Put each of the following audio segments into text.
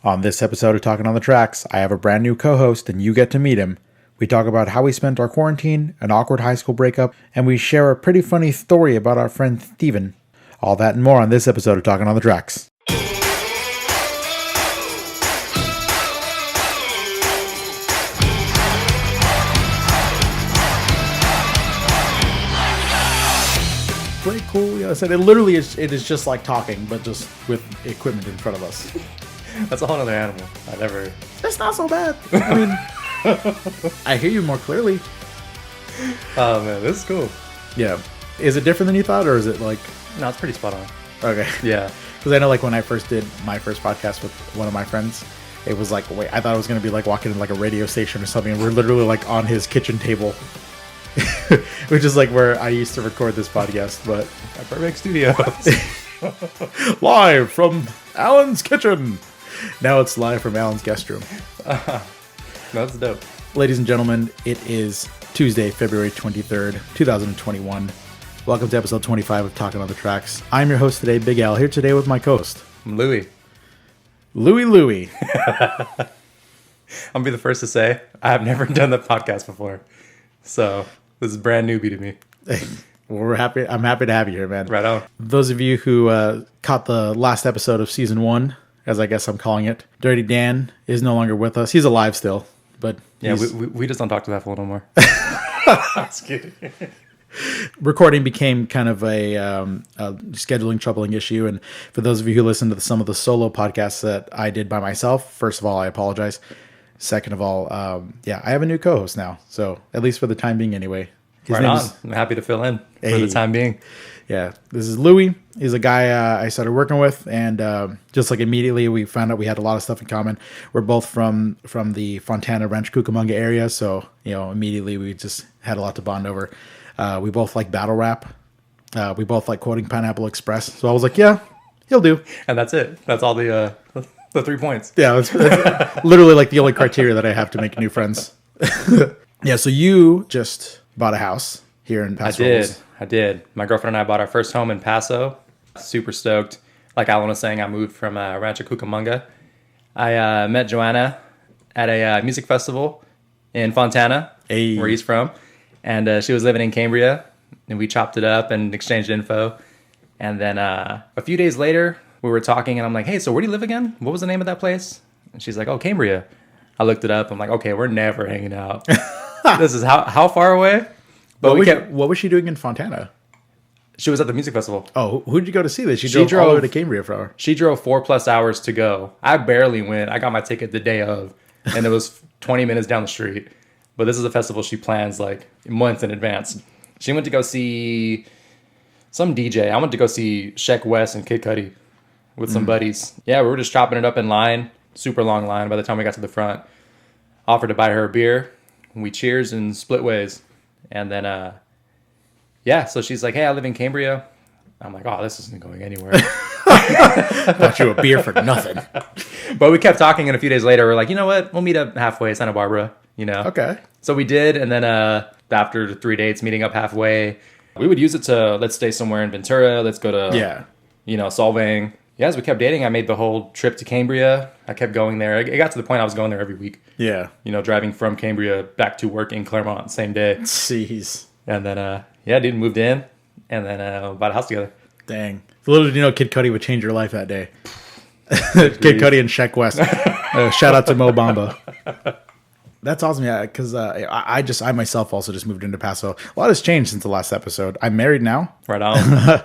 On this episode of Talking on the Tracks, I have a brand new co-host and you get to meet him. We talk about how we spent our quarantine, an awkward high school breakup, and we share a pretty funny story about our friend Steven. All that and more on this episode of Talking on the Tracks. Pretty cool. Yeah, I said it literally is. It is just like talking, but just with equipment in front of us. That's a whole other animal. It's not so bad. I mean, I hear you more clearly. Oh man, this is cool. Yeah. Is it different than you thought, or is it like? No, it's pretty spot on. Okay. Yeah. Because I know, like, when I first did my first podcast with one of my friends, it was like, wait, I thought it was going to be like walking in like a radio station or something, and we're literally like on his kitchen table, which is like where I used to record this podcast. But At Burbank Studios. live from Alan's kitchen. Now it's live from Alan's guest room. That's dope. Ladies and gentlemen, it is Tuesday, February 23rd, 2021. Welcome to episode 25 of Talking on the Tracks. I'm your host today, Big Al, here today with my co-host, I'm Louie. Louie. I'm gonna be the first to say I have never done the podcast before, so this is brand newbie to me. Well, we're happy. I'm happy to have you here, man. Right on. Those of you who caught the last episode of season 1, as I guess I'm calling it, Dirty Dan is no longer with us. He's alive still, but Yeah, we just don't talk to that fool no more. Just kidding. recording became kind of a scheduling troubling issue. And for those of you who listen to some of the solo podcasts that I did by myself, first of all, I apologize. Second of all, I have a new co-host now. So at least for the time being anyway. His Right name on. is- I'm happy to fill in for Hey. the time being. Yeah, this is Louie. He's a guy I started working with, and just like immediately we found out we had a lot of stuff in common. We're both from the Fontana, Rancho Cucamonga area, so immediately we just had a lot to bond over. We both like battle rap. We both like quoting Pineapple Express. So I was like, yeah, he'll do. And that's it. That's all the 3 points. Yeah, that's literally like the only criteria that I have to make new friends. Yeah, so you just bought a house here in Paso. I did. My girlfriend and I bought our first home in Paso. Super stoked. Like Alan was saying, I moved from Rancho Cucamonga. I met Joanna at a music festival in Fontana, Hey. where he's from. And she was living in Cambria. And we chopped it up and exchanged info. And then a few days later, we were talking. And I'm like, hey, so where do you live again? What was the name of that place? And she's like, oh, Cambria. I looked it up. I'm like, okay, we're never hanging out. This is how far away? But What was she doing in Fontana? She was at the music festival. Oh, who did you go to see this? She drove all the way to Cambria for her. She drove 4+ hours to go. I barely went. I got my ticket the day of, and it was 20 minutes down the street. But this is a festival she plans like months in advance. She went to go see some DJ. I went to go see Sheck West and Kid Cudi with some buddies. Yeah, we were just chopping it up in line. Super long line by the time we got to the front. Offered to buy her a beer. We cheers and split ways. And then, so she's like, hey, I live in Cambria. I'm like, oh, this isn't going anywhere. Bought you a beer for nothing. But we kept talking, and a few days later, we're like, you know what? We'll meet up halfway, Santa Barbara, Okay. So we did, and then after 3 dates, meeting up halfway, we would use it to, let's stay somewhere in Ventura, let's go to, Solvang. Yeah, as we kept dating, I made the whole trip to Cambria. I kept going there. It got to the point I was going there every week. Yeah. Driving from Cambria back to work in Claremont, same day. Jeez. And then, dude, moved in, and then bought a house together. Dang. Little did you know Kid Cudi would change your life that day. Kid Cudi and Sheck West. Shout out to Mo Bamba. That's awesome, yeah, because I myself also just moved into Paso. A lot has changed since the last episode. I'm married now. Right on.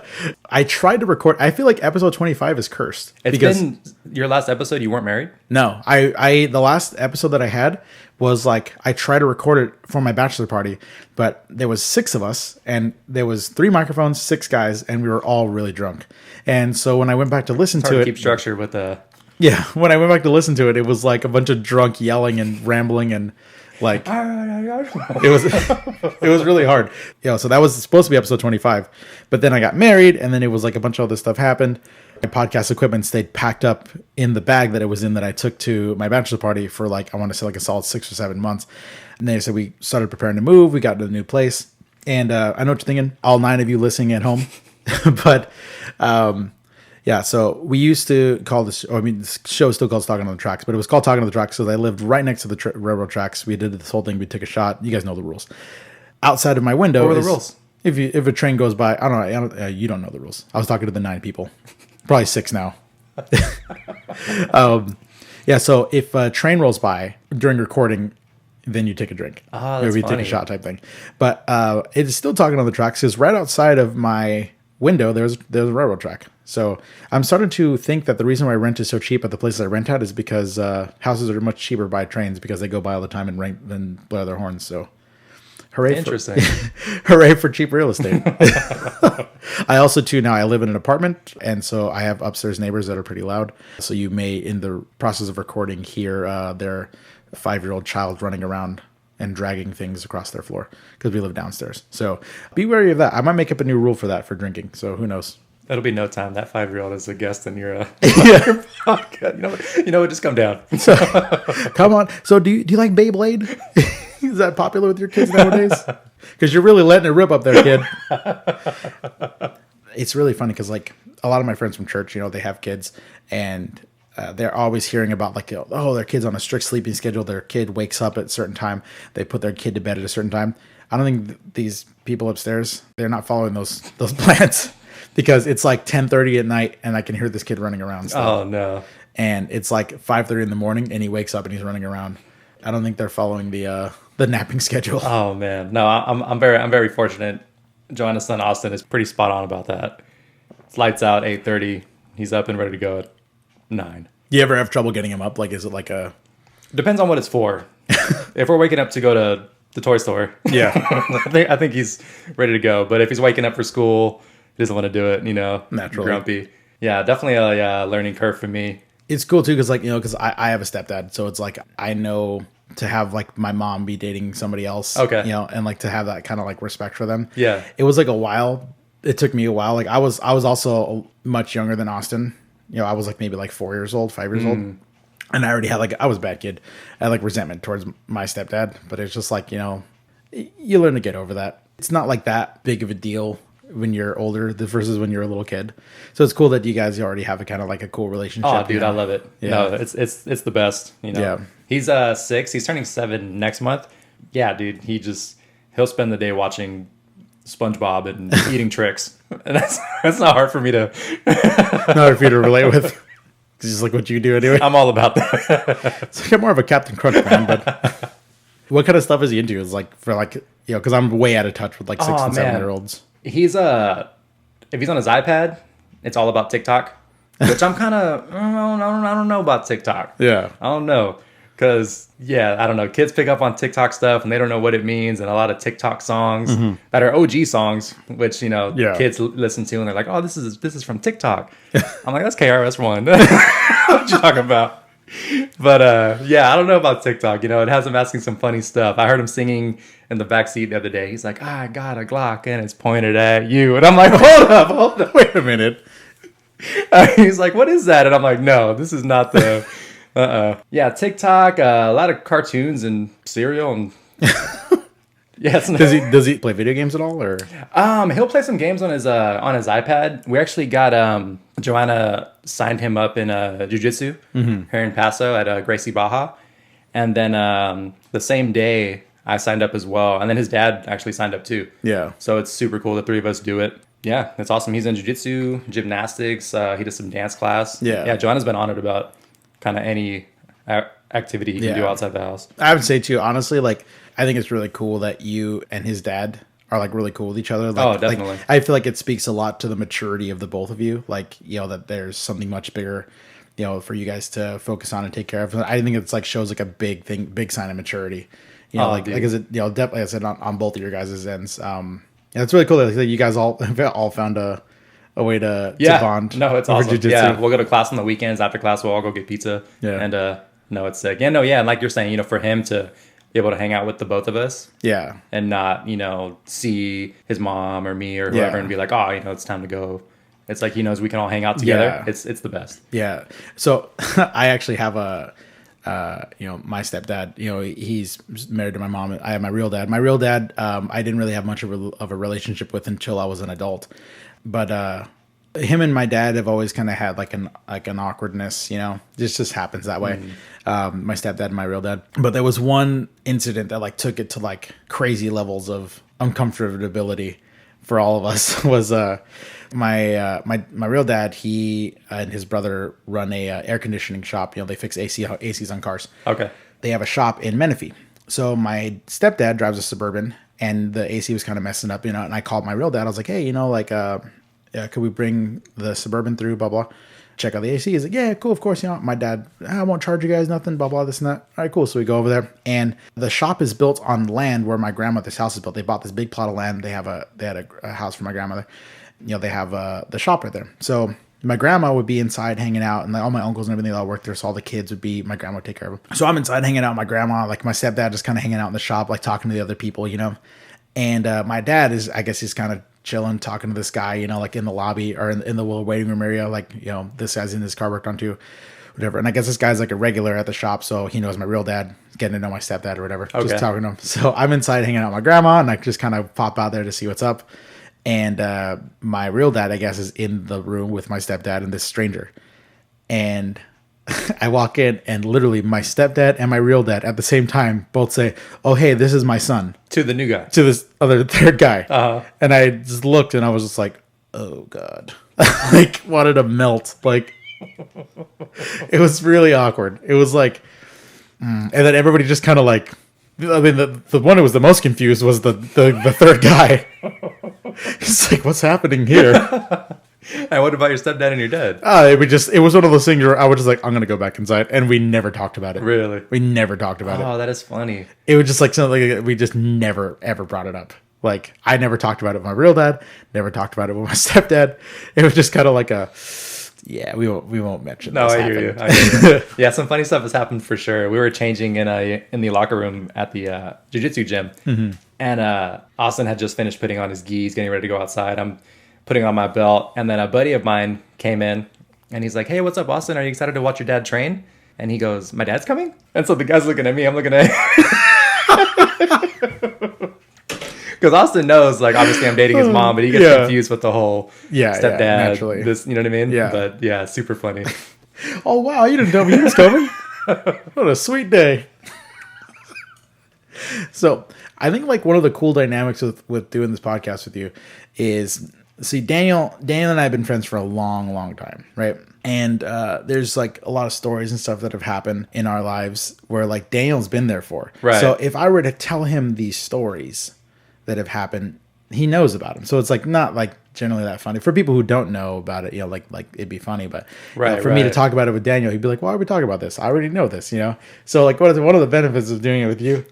I tried to record. I feel like episode 25 is cursed. It's been your last episode. You weren't married? No, I the last episode that I had was like I tried to record it for my bachelor party, but there was 6 of us and there was 3 microphones, 6 guys, and we were all really drunk. And so when I went back to listen to it, Keep structure with the. yeah, when I went back to listen to it, it was like a bunch of drunk yelling and rambling and like it was really hard. So that was supposed to be episode 25, but then I got married, and then it was like a bunch of other stuff happened. My podcast equipment stayed packed up in the bag that it was in that I took to my bachelor party for like I want to say like a solid 6 or 7 months. And then so we started preparing to move. We got to the new place, and I know what you're thinking. All 9 of you listening at home, but Yeah, so we used to call this. I mean, this show is still called Talking on the Tracks, but it was called Talking on the Tracks. So they lived right next to the railroad tracks. We did this whole thing. We took a shot. You guys know the rules. Outside of my window, What were the rules? If a train goes by, I don't know. You don't know the rules. I was talking to the 9 people, probably 6 now. Yeah. So if a train rolls by during recording, then you take a drink. Oh, or that's we take funny. a shot type thing. But it is still Talking on the Tracks because right outside of my window there's a railroad track. So I'm starting to think that the reason why rent is so cheap at the places I rent at is because houses are much cheaper by trains because they go by all the time and blow their horns. So hooray! Interesting. Hooray for cheap real estate. I also too now I live in an apartment, and so I have upstairs neighbors that are pretty loud. So you may, in the process of recording, hear their 5-year-old child running around and dragging things across their floor because we live downstairs. So be wary of that. I might make up a new rule for that for drinking. So who knows? It'll be no time. That 5-year-old is a guest in your, Yeah. your podcast. You know what? Just come down. Come on. So do you like Beyblade? Is that popular with your kids nowadays? Because you're really letting it rip up there, kid. It's really funny because like a lot of my friends from church, they have kids, and they're always hearing about like, their kid's on a strict sleeping schedule. Their kid wakes up at a certain time. They put their kid to bed at a certain time. I don't think these people upstairs, they're not following those plans because it's like 10:30 at night and I can hear this kid running around still. Oh no. And it's like 5:30 in the morning and he wakes up and he's running around. I don't think they're following the napping schedule. Oh man. No, I'm very fortunate. Joanna's son Austin is pretty spot on about that. It's lights out 8:30. He's up and ready to go at 9. Do you ever have trouble getting him up? Like, is it like a... Depends on what it's for. If we're waking up to go to the toy store, Yeah. I think he's ready to go. But if he's waking up for school, he doesn't want to do it, Naturally. grumpy. Yeah, definitely a learning curve for me. It's cool too because like, because I have a stepdad. So it's like I know to have like my mom be dating somebody else. Okay. And like to have that kind of like respect for them. Yeah. It was like a while. It took me a while. Like I was also much younger than Austin. I was like maybe like 4 years old, 5 years old. And I already had like, I was a bad kid. I had like resentment towards my stepdad, but it's just like, you learn to get over that. It's not like that big of a deal when you're older versus when you're a little kid. So it's cool that you guys already have a kind of like a cool relationship. Oh, dude, I love it. Yeah. No, it's the best. Yeah. He's 6. He's turning 7 next month. Yeah, dude. He'll spend the day watching SpongeBob and eating tricks, and that's not hard for me to. Not for you to relate with. It's just like what you do anyway. I'm all about that. It's like I'm more of a Captain Crunch fan, but what kind of stuff is he into? Is like for like because I'm way out of touch with like 6 and 7-year-olds. He's if he's on his iPad, it's all about TikTok, which I'm kind of I don't know about TikTok. Yeah. I don't know. Because, I don't know. Kids pick up on TikTok stuff and they don't know what it means. And a lot of TikTok songs that are OG songs, which, kids listen to and they're like, oh, this is from TikTok. I'm like, that's KRS-One. What you talking about? But, I don't know about TikTok. It has him asking some funny stuff. I heard him singing in the backseat the other day. He's like, I got a Glock and it's pointed at you. And I'm like, hold up. Wait a minute. He's like, what is that? And I'm like, no, this is not the... Yeah, TikTok, a lot of cartoons and cereal and yes. Does he play video games at all or? He'll play some games on his iPad. We actually got Joanna signed him up in jiu-jitsu here in Paso at Gracie Baja. And then the same day I signed up as well. And then his dad actually signed up too. Yeah. So it's super cool. The 3 of us do it. Yeah, it's awesome. He's in jiu-jitsu, gymnastics. He does some dance class. Yeah. Yeah, Joanna's been honored about kind of any activity he can do outside the house. I would say too, honestly, like I think it's really cool that you and his dad are like really cool with each other. Like, Oh, definitely. Like, I feel like it speaks a lot to the maturity of the both of you. Like, that there's something much bigger, for you guys to focus on and take care of. I think it's like shows like a big sign of maturity. Like is it, definitely I said on both of your guys' ends. It's really cool that you guys all found a way to bond. No, it's over awesome. jiu-jitsu. Yeah, we'll go to class on the weekends. After class, we'll all go get pizza. Yeah. And no, it's sick. Yeah, no, yeah. And like you're saying, for him to be able to hang out with the both of us Yeah. and not, see his mom or me or whoever Yeah. and be like, oh, it's time to go. It's like he knows we can all hang out together. Yeah. It's the best. Yeah. So I actually have my stepdad, he's married to my mom. I have my real dad. My real dad, I didn't really have much of a relationship with until I was an adult. But him and my dad have always kind of had like an awkwardness, This just happens that way. My stepdad and my real dad. But there was one incident that like took it to like crazy levels of uncomfortability for all of us. Was my real dad, he and his brother run a air conditioning shop. They fix ACs on cars. Okay. They have a shop in Menifee. So my stepdad drives a Suburban, and the AC was kind of messing up, and I called my real dad. I was like, hey, could we bring the Suburban through, blah, blah, check out the AC? He's like, yeah, cool, of course. My dad, I won't charge you guys nothing, blah, blah, this and that. All right, cool. So we go over there, and the shop is built on land where my grandmother's house is built. They bought this big plot of land. They had a house for my grandmother. They have the shop right there. So my grandma would be inside hanging out, and all my uncles and everything that all worked there. So all the kids would be, my grandma would take care of them. So I'm inside hanging out with my grandma, like my stepdad just kind of hanging out in the shop, like talking to the other people, And my dad is, I guess he's kind of chilling, talking to this guy, like in the lobby or in the little waiting room area, like, this guy's in his car worked on too, whatever. And I guess this guy's like a regular at the shop, so he knows my real dad, getting to know my stepdad or whatever, just talking to him. So I'm inside hanging out with my grandma, and I just kind of pop out there to see what's up. And my real dad, I guess, is in the room with my stepdad and this stranger. And I walk in, and literally my stepdad and my real dad at the same time both say, oh, hey, this is my son. To the new guy. To this other third guy. Uh-huh. And I just looked, and I was just like, oh, God. Like, wanted to melt. Like, it was really awkward. It was like, and then everybody just kind of like, I mean, the one who was the most confused was the third guy. He's like, what's happening here? And what about your stepdad and your dad? It was one of those things where I was just like, I'm going to go back inside. And we never talked about it. Really? We never talked about it. Oh, that is funny. It was just like something like we just never, ever brought it up. Like, I never talked about it with my real dad. Never talked about it with my stepdad. It was just kind of like we won't mention No, this I happened. hear you. Yeah, some funny stuff has happened for sure. We were changing in the locker room at the jiu-jitsu gym. Mm-hmm. And Austin had just finished putting on his gis, getting ready to go outside. I'm putting on my belt, and then a buddy of mine came in, and he's like, hey, what's up, Austin? Are you excited to watch your dad train? And he goes, my dad's coming? And so the guy's looking at me, I'm looking at because Austin knows, like, obviously I'm dating his mom, but he gets confused with the whole stepdad, naturally. this, you know what I mean? Yeah. But yeah, super funny. Oh, wow, you didn't tell me he was coming. What a sweet day. So I think like one of the cool dynamics with doing this podcast with you is, see, Daniel and I have been friends for a long, long time, right? And there's like a lot of stories and stuff that have happened in our lives where like Daniel's been there for. Right. So if I were to tell him these stories that have happened, he knows about them. So it's like not like generally that funny for people who don't know about it. Like it'd be funny, but for me to talk about it with Daniel, he'd be like, "Why are we talking about this? I already know this." So like one of the benefits of doing it with you,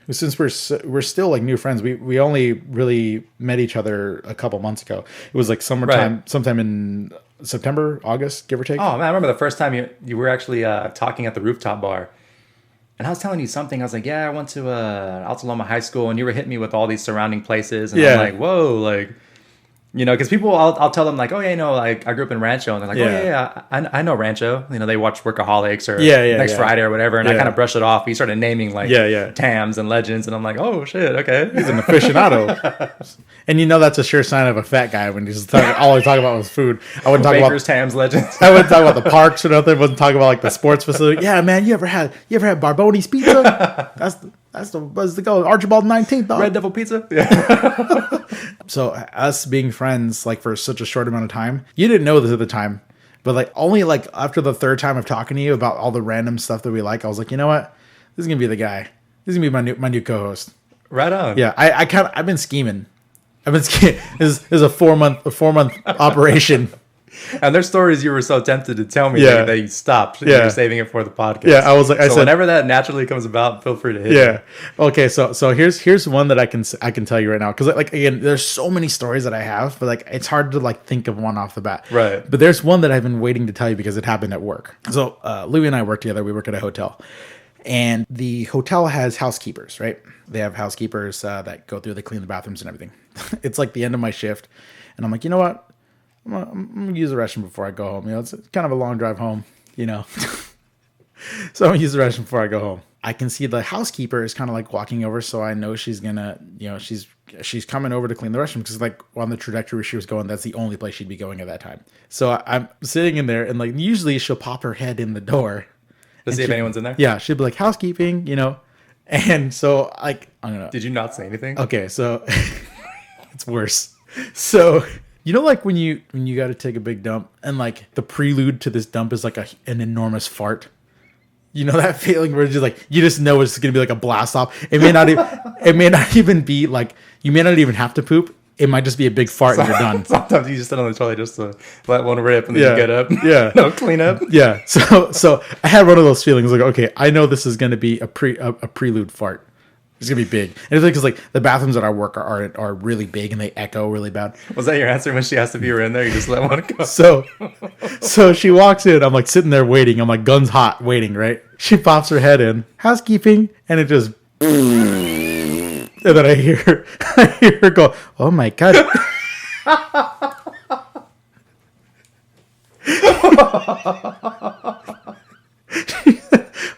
since we're still like new friends, we only really met each other a couple months ago. It was like summertime, sometime in September, August, give or take. Oh man, I remember the first time you were actually talking at the rooftop bar. And I was telling you something. I was like, yeah, I went to Alta Loma High School, and you were hitting me with all these surrounding places. And I'm like, whoa, like, because people, I'll tell them like, oh yeah, like I grew up in Rancho, and they're like, oh yeah, I know Rancho. They watch Workaholics or Next Friday or whatever, and I kind of brush it off. He started naming like Tams and Legends, and I'm like, oh shit, okay, he's an aficionado. And that's a sure sign of a fat guy when he's all he talk about was food. I wouldn't talk Bakers, about Tams, Legends. I wouldn't talk about the parks or nothing. Wasn't talking about like the sports facility. Yeah, man, you ever had Barboni's pizza? That's the go. Archibald 19th, dog. Red Devil Pizza. Yeah. So us being friends like for such a short amount of time, you didn't know this at the time, but like only like after the third time of talking to you about all the random stuff that we like, I was like, you know what? This is gonna be the guy. This is gonna be my new co-host. Right on. Yeah, I've been scheming. This is a 4 month operation. And there's stories you were so tempted to tell me that you stopped. Yeah. You're saving it for the podcast. Yeah, I was like, I said, whenever that naturally comes about, feel free to hit me. Okay, so here's one that I can tell you right now, because like again, there's so many stories that I have, but like it's hard to like think of one off the bat. Right. But there's one that I've been waiting to tell you because it happened at work. So Louie and I work together. We work at a hotel, and the hotel has housekeepers, right? They have housekeepers that go through, they clean the bathrooms and everything. It's like the end of my shift, and I'm like, you know what? I'm going to use the restroom before I go home. It's kind of a long drive home, So I'm going to use the restroom before I go home. I can see the housekeeper is kind of like walking over, so I know she's gonna, she's coming over to clean the restroom because like on the trajectory she was going, that's the only place she'd be going at that time. So I'm sitting in there, and like usually she'll pop her head in the door To see if anyone's in there? Yeah, she'd be like housekeeping, and so like I don't know. Did you not say anything? Okay, so it's worse. So like when you got to take a big dump, and like the prelude to this dump is like an enormous fart. You know that feeling where it's just like you just know it's gonna be like a blast off. It may not even be like you may not even have to poop. It might just be a big fart and you're done. Sometimes you just sit on the toilet just to let one rip and then you get up. Yeah. No clean up. Yeah. So I had one of those feelings like, okay, I know this is gonna be a prelude fart. It's gonna be big, and it's because like the bathrooms at our work are really big and they echo really bad. Was that your answer when she asked if you were in there? You just let one go. So she walks in. I'm like sitting there waiting. I'm like guns hot waiting. Right? She pops her head in, housekeeping, and it just. And then I hear her go, "Oh my god."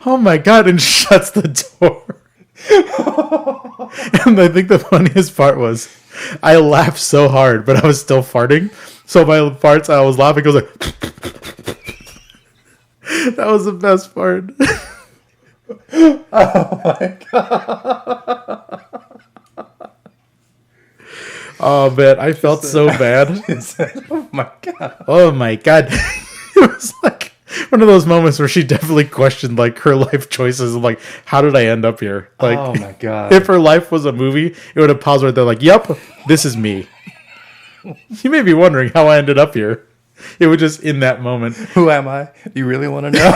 Oh my god, and shuts the door. And I think the funniest part was I laughed so hard, but I was still farting. So my farts, I was laughing. I was like, that was the best part. Oh my god. Oh man, I felt so bad. Oh my god. Oh my god. It was like one of those moments where she definitely questioned like her life choices and like, how did I end up here? Like, oh my god. If her life was a movie, it would have paused right there like, yep, this is me. You may be wondering how I ended up here. It was just in that moment. Who am I? You really want to know?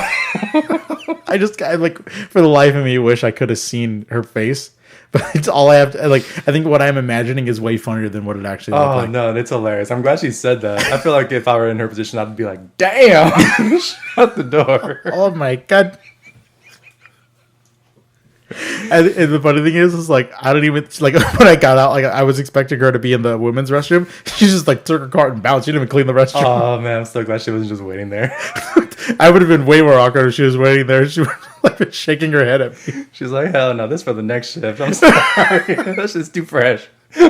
I like for the life of me wish I could have seen her face. But it's all I have to like. I think what I'm imagining is way funnier than what it actually looked like. Oh no, it's hilarious. I'm glad she said that. I feel like if I were in her position, I'd be like, "Damn, shut the door." Oh my god! And the funny thing is like I don't even like when I got out. Like I was expecting her to be in the women's restroom. She just like took her cart and bounced. She didn't even clean the restroom. Oh man, I'm so glad she wasn't just waiting there. I would have been way more awkward if she was waiting there. She would have like been shaking her head at me. She's like, "Hell no, this is for the next shift." I'm sorry, that's just too fresh. I'll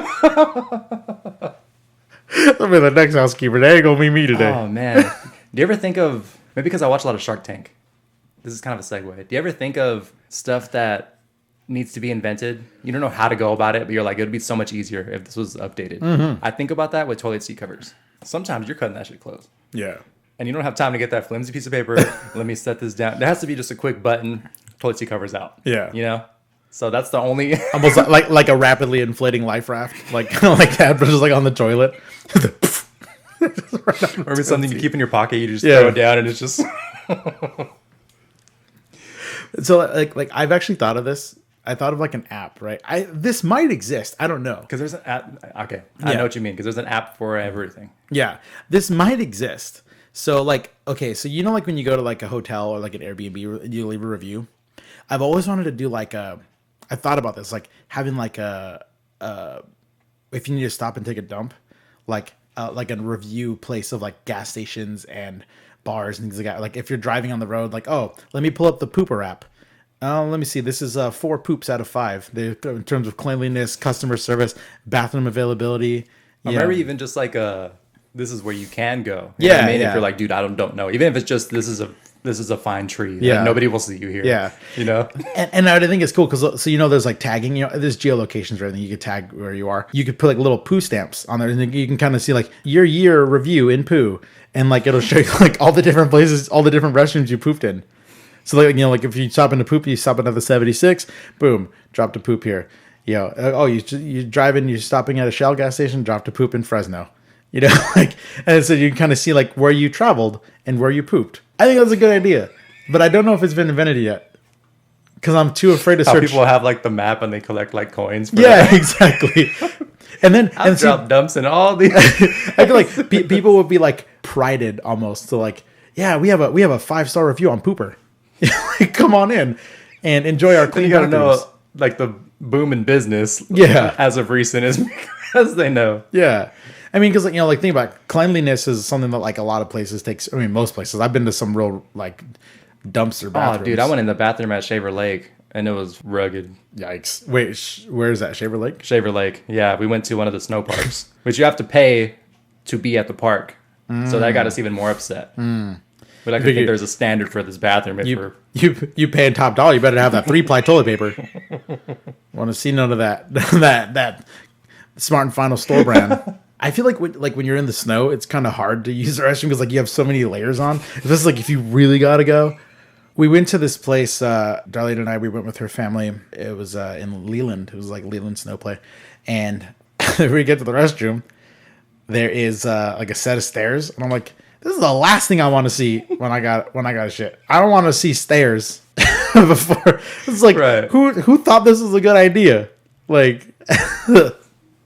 be the next housekeeper. They ain't gonna be me today. Oh man, do you ever think of maybe because I watch a lot of Shark Tank? This is kind of a segue. Do you ever think of stuff that needs to be invented? You don't know how to go about it, but you're like, it would be so much easier if this was updated. Mm-hmm. I think about that with toilet seat covers. Sometimes you're cutting that shit close. Yeah. And you don't have time to get that flimsy piece of paper. Let me set this down. There has to be just a quick button. Toilet seat covers out. Yeah. You know? So that's the only... Almost like a rapidly inflating life raft. Like like that, but just like on the toilet. Or maybe something you keep in your pocket. You just throw it down and it's just... So like I've actually thought of this. I thought of like an app, right? This might exist. I don't know. Because there's an app... Okay. I know what you mean. Because there's an app for everything. Yeah. This might exist. So like, okay, so like when you go to like a hotel or like an Airbnb, you leave a review. I've always wanted to do like I thought about this, like having like if you need to stop and take a dump, like a review place of like gas stations and bars and things like that. Like if you're driving on the road, like, oh, let me pull up the Pooper app. Let me see. This is 4 poops out of 5. In terms of cleanliness, customer service, bathroom availability. Or maybe even just like this is where you can go. You know what I mean, yeah. If you're like, dude, I don't know. Even if it's just this is a fine tree. Yeah. Like, nobody will see you here. Yeah. You know? And I think it's cool because so there's like tagging, there's geolocations or anything. You could tag where you are. You could put like little poo stamps on there and then you can kind of see like your year review in poo. And like it'll show you like all the different places, all the different restrooms you pooped in. So like, like if you stop into poop, you stop into the 76, boom, drop to poop here. You driving, you're stopping at a Shell gas station, drop to poop in Fresno. Like, and so you can kind of see like where you traveled and where you pooped. I think that's a good idea, but I don't know if it's been invented yet because I'm too afraid to How search. people have like the map and they collect like coins. For Yeah, that. exactly. And then I've dropped dumps in all these. I feel like people would be like prided almost to like, yeah, we have a 5-star review on Pooper. Like, come on in and enjoy our clean. You gotta bathrooms. know like the boom in business. Yeah. As of recent is because they know. Yeah. I mean, because like think about it, cleanliness is something that like a lot of places takes. I mean, most places. I've been to some real like dumpster bathrooms. Oh, dude, I went in the bathroom at Shaver Lake and it was rugged. Yikes. Wait, where is that? Shaver Lake? Shaver Lake. Yeah, we went to one of the snow parks, which you have to pay to be at the park. So that got us even more upset. We like to think there's a standard for this bathroom. If we're You paying top dollar, you better have that 3-ply toilet paper. Want to see none of that that Smart and Final store brand. I feel like when you're in the snow, it's kind of hard to use the restroom because like you have so many layers on. Especially like if you really gotta go. We went to this place. Darlene and I, we went with her family. It was in Leland. It was like Leland Snow Play, and we get to the restroom. There is like a set of stairs, and I'm like, this is the last thing I want to see when I got a shit. I don't want to see stairs before. It's like, right. Who thought this was a good idea? Like, the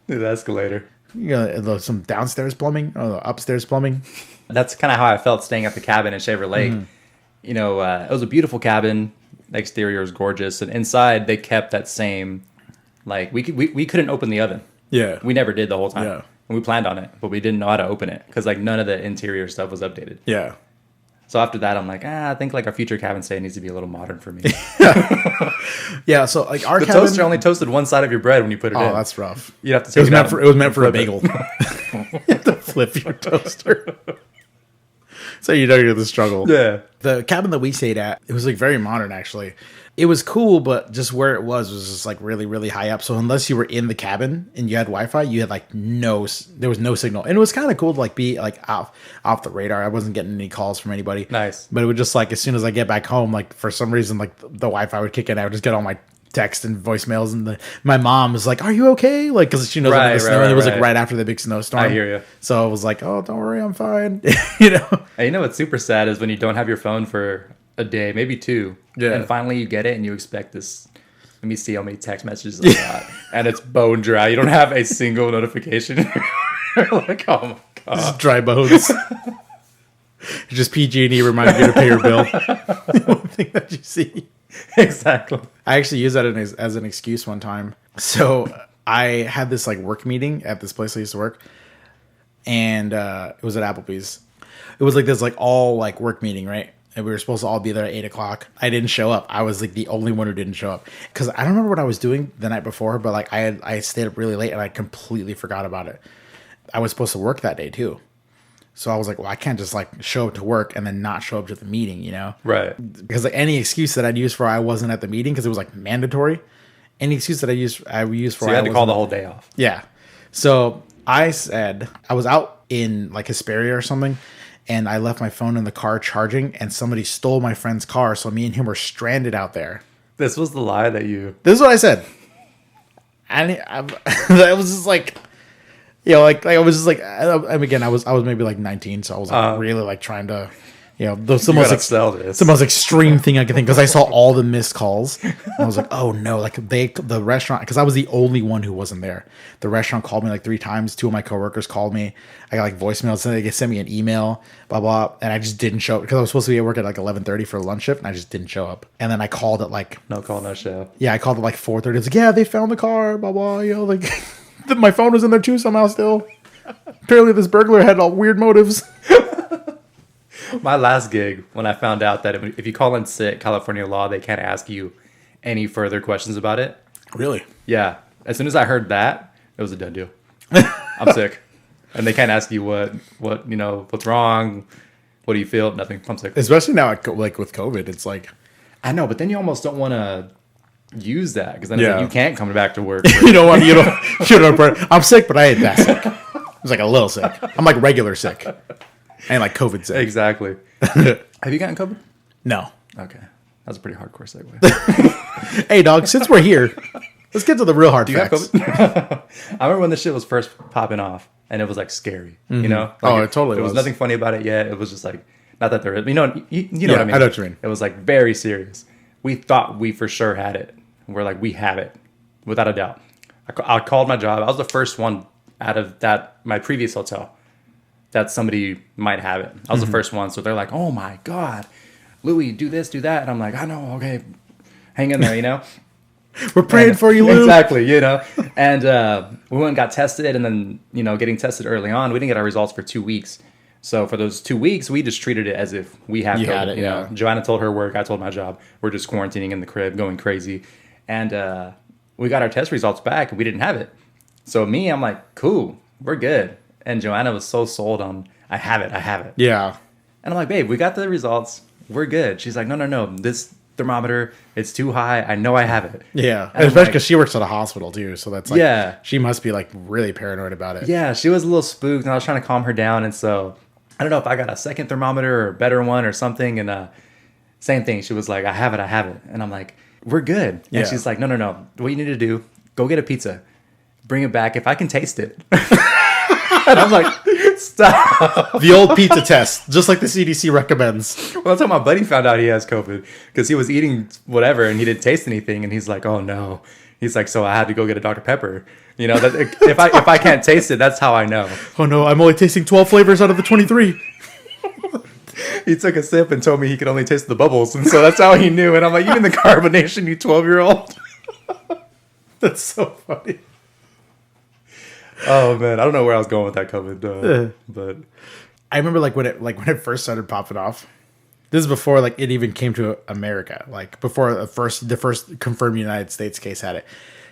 escalator. You know, some downstairs plumbing, or upstairs plumbing. That's kind of how I felt staying at the cabin in Shaver Lake. You know, it was a beautiful cabin. The exterior was gorgeous, and inside they kept that same. Like we couldn't open the oven. Yeah, we never did the whole time. Yeah. And we planned on it, but we didn't know how to open it because like none of the interior stuff was updated. Yeah. So after that, I'm like, I think like our future cabin stay needs to be a little modern for me. Yeah. So like our the cabin, toaster only toasted one side of your bread when you put it in. Oh, that's rough. You'd have to take it was meant for a bagel. You have to flip your toaster. So you know you're the struggle. Yeah. The cabin that we stayed at, it was like very modern actually. It was cool, but just where it was just like really, really high up. So unless you were in the cabin and you had Wi-Fi, you had like there was no signal. And it was kind of cool to like be like off the radar. I wasn't getting any calls from anybody. Nice. But it would just like, as soon as I get back home, like for some reason, like the Wi-Fi would kick in. I would just get all my text and voicemails, and my mom was like, "Are you okay?" Like, because she knows about the snow. And it was like right after the big snowstorm. I hear you. So I was like, "Oh, don't worry, I'm fine." You know. And you know what's super sad is when you don't have your phone for a day, maybe 2. Yeah. And finally you get it and you expect this. Let me see how many text messages I got. And it's bone dry. You don't have a single notification. You're like, oh my God. Just dry bones. Just PG&E reminding you to pay your bill. The only thing that you see. Exactly. I actually used that as an excuse one time. So I had this like work meeting at this place I used to work. And it was at Applebee's. It was like this like all like work meeting, right? And we were supposed to all be there at 8 o'clock. I didn't show up. I was like the only one who didn't show up. Because I don't remember what I was doing the night before, but like I stayed up really late and I completely forgot about it. I was supposed to work that day too. So I was like, well, I can't just like show up to work and then not show up to the meeting, you know? Right. Because like any excuse that I'd use for I wasn't at the meeting, because it was like mandatory. Any excuse that I used for so you had to call the whole day off. Yeah. So I said I was out in like Hesperia or something, and I left my phone in the car charging, and somebody stole my friend's car. So me and him were stranded out there. This was the lie that you... This is what I said. And I was just like, you know, like I was just like, again, I was maybe like 19, so I was like really like trying to, you know, the most extreme thing I could think, because I saw all the missed calls. And I was like, oh no, like the restaurant, because I was the only one who wasn't there. The restaurant called me like 3 times. 2 of my coworkers called me. I got like voicemails, and they sent me an email, blah blah, and I just didn't show up because I was supposed to be at work at like 11:30 for a lunch shift, and I just didn't show up. And then I called at like no call, no show. Yeah, I called at like 4:30. I was like, yeah, they found the car, blah blah. You know, like my phone was in there too somehow still. Apparently, this burglar had all weird motives. My last gig, when I found out that if you call in sick, California law, they can't ask you any further questions about it. Really? Yeah. As soon as I heard that, it was a done deal. I'm sick. And they can't ask you what, you know, what's wrong. What do you feel? Nothing. I'm sick. Especially now, like with COVID, it's like... I know, but then you almost don't want to use that, because then it's like you can't come back to work. you don't want I'm sick, but I ain't that sick. I was like a little sick. I'm like regular sick. And like COVID sick. Exactly. Have you gotten COVID? No. Okay. That's a pretty hardcore segue. Hey, dog, since we're here, let's get to the real hard facts. You have COVID? I remember when this shit was first popping off, and it was like scary, you know? Like it totally was. There was nothing funny about it yet. It was just like, not that there is, you know what I mean? I know what you mean. It was like very serious. We thought we for sure had it. We're like, we have it, without a doubt. I called my job. I was the first one out of my previous hotel that somebody might have it. I was the first one. So they're like, oh my God, Louis, do this, do that. And I'm like, I know, okay, hang in there, you know? We're praying for you, Lou. Exactly, you know? And we went and got tested, and then, you know, getting tested early on, we didn't get our results for 2 weeks. So for those 2 weeks, we just treated it as if we had You COVID. had it, you know, yeah. Joanna told her work, I told my job. We're just quarantining in the crib, going crazy, and we got our test results back, and we didn't have it. So me, I'm like, cool, we're good. And Joanna was so sold on, I have it, I have it. Yeah. And I'm like, babe, we got the results, we're good. She's like, no, this thermometer, it's too high. I know I have it. Yeah. And I'm Especially like- because she works at a hospital too. So that's like, Yeah. she must be like really paranoid about it. Yeah, she was a little spooked, and I was trying to calm her down. And so I don't know if I got a second thermometer or a better one or something. And same thing. She was like, I have it. And I'm like, we're good. Yeah. And she's like, no. What you need to do, go get a pizza. Bring it back if I can taste it. And I'm like, stop. The old pizza test, just like the CDC recommends. Well, that's how my buddy found out he has COVID, because he was eating whatever and he didn't taste anything. And he's like, oh no. He's like, so I had to go get a Dr. Pepper. You know, that if I can't taste it, that's how I know. Oh no, I'm only tasting 12 flavors out of the 23. He took a sip and told me he could only taste the bubbles. And so that's how he knew. And I'm like, even the carbonation, you 12-year-old. That's so funny. Oh, man. I don't know where I was going with that COVID. But I remember when it first started popping off. This is before like it even came to America. Like before the first confirmed United States case had it.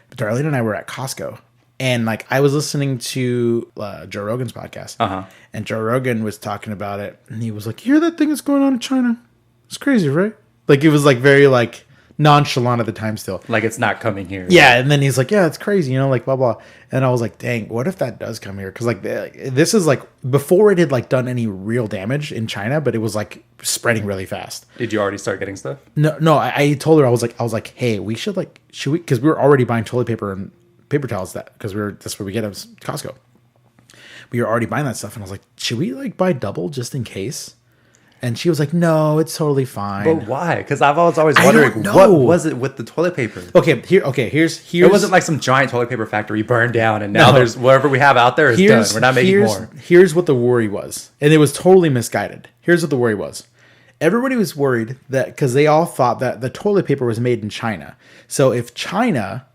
But Darlene and I were at Costco, and like I was listening to Joe Rogan's podcast, and Joe Rogan was talking about it, and he was like, "You hear that thing that's going on in China? It's crazy, right?" Like it was like very like nonchalant at the time still. like, it's not coming here. Yeah, and then he's like, "Yeah, it's crazy, you know, like blah blah." And I was like, "Dang, what if that does come here?" Because like this is like before it had like done any real damage in China, but it was like spreading really fast. Did you already start getting stuff? No, I told her I was like, "Hey, should we?" Because we were already buying toilet paper and paper towels that's what we get at Costco. We were already buying that stuff, and I was like, "Should we like buy double just in case?" And she was like, "No, it's totally fine." But why? Because I've always I wondering, don't what know. was it with the toilet paper? Here's It wasn't like some giant toilet paper factory burned down, and now there's whatever we have out there is done. We're not making more. Here's what the worry was, and it was totally misguided. Here's what the worry was. Everybody was worried that because they all thought that the toilet paper was made in China. So if China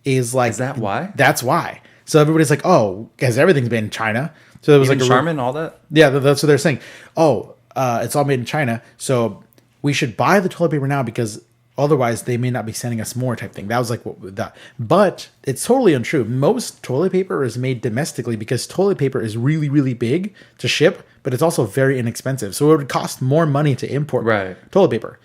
is like, Is that why? That's why. So everybody's like, oh, because everything's made in China. So there was Even like Charmin, all that? yeah, that's what they're saying. Oh, it's all made in China, so we should buy the toilet paper now because otherwise they may not be sending us more type thing. That was like what that. But it's totally untrue. Most toilet paper is made domestically because toilet paper is really, really big to ship, but it's also very inexpensive. So it would cost more money to import toilet paper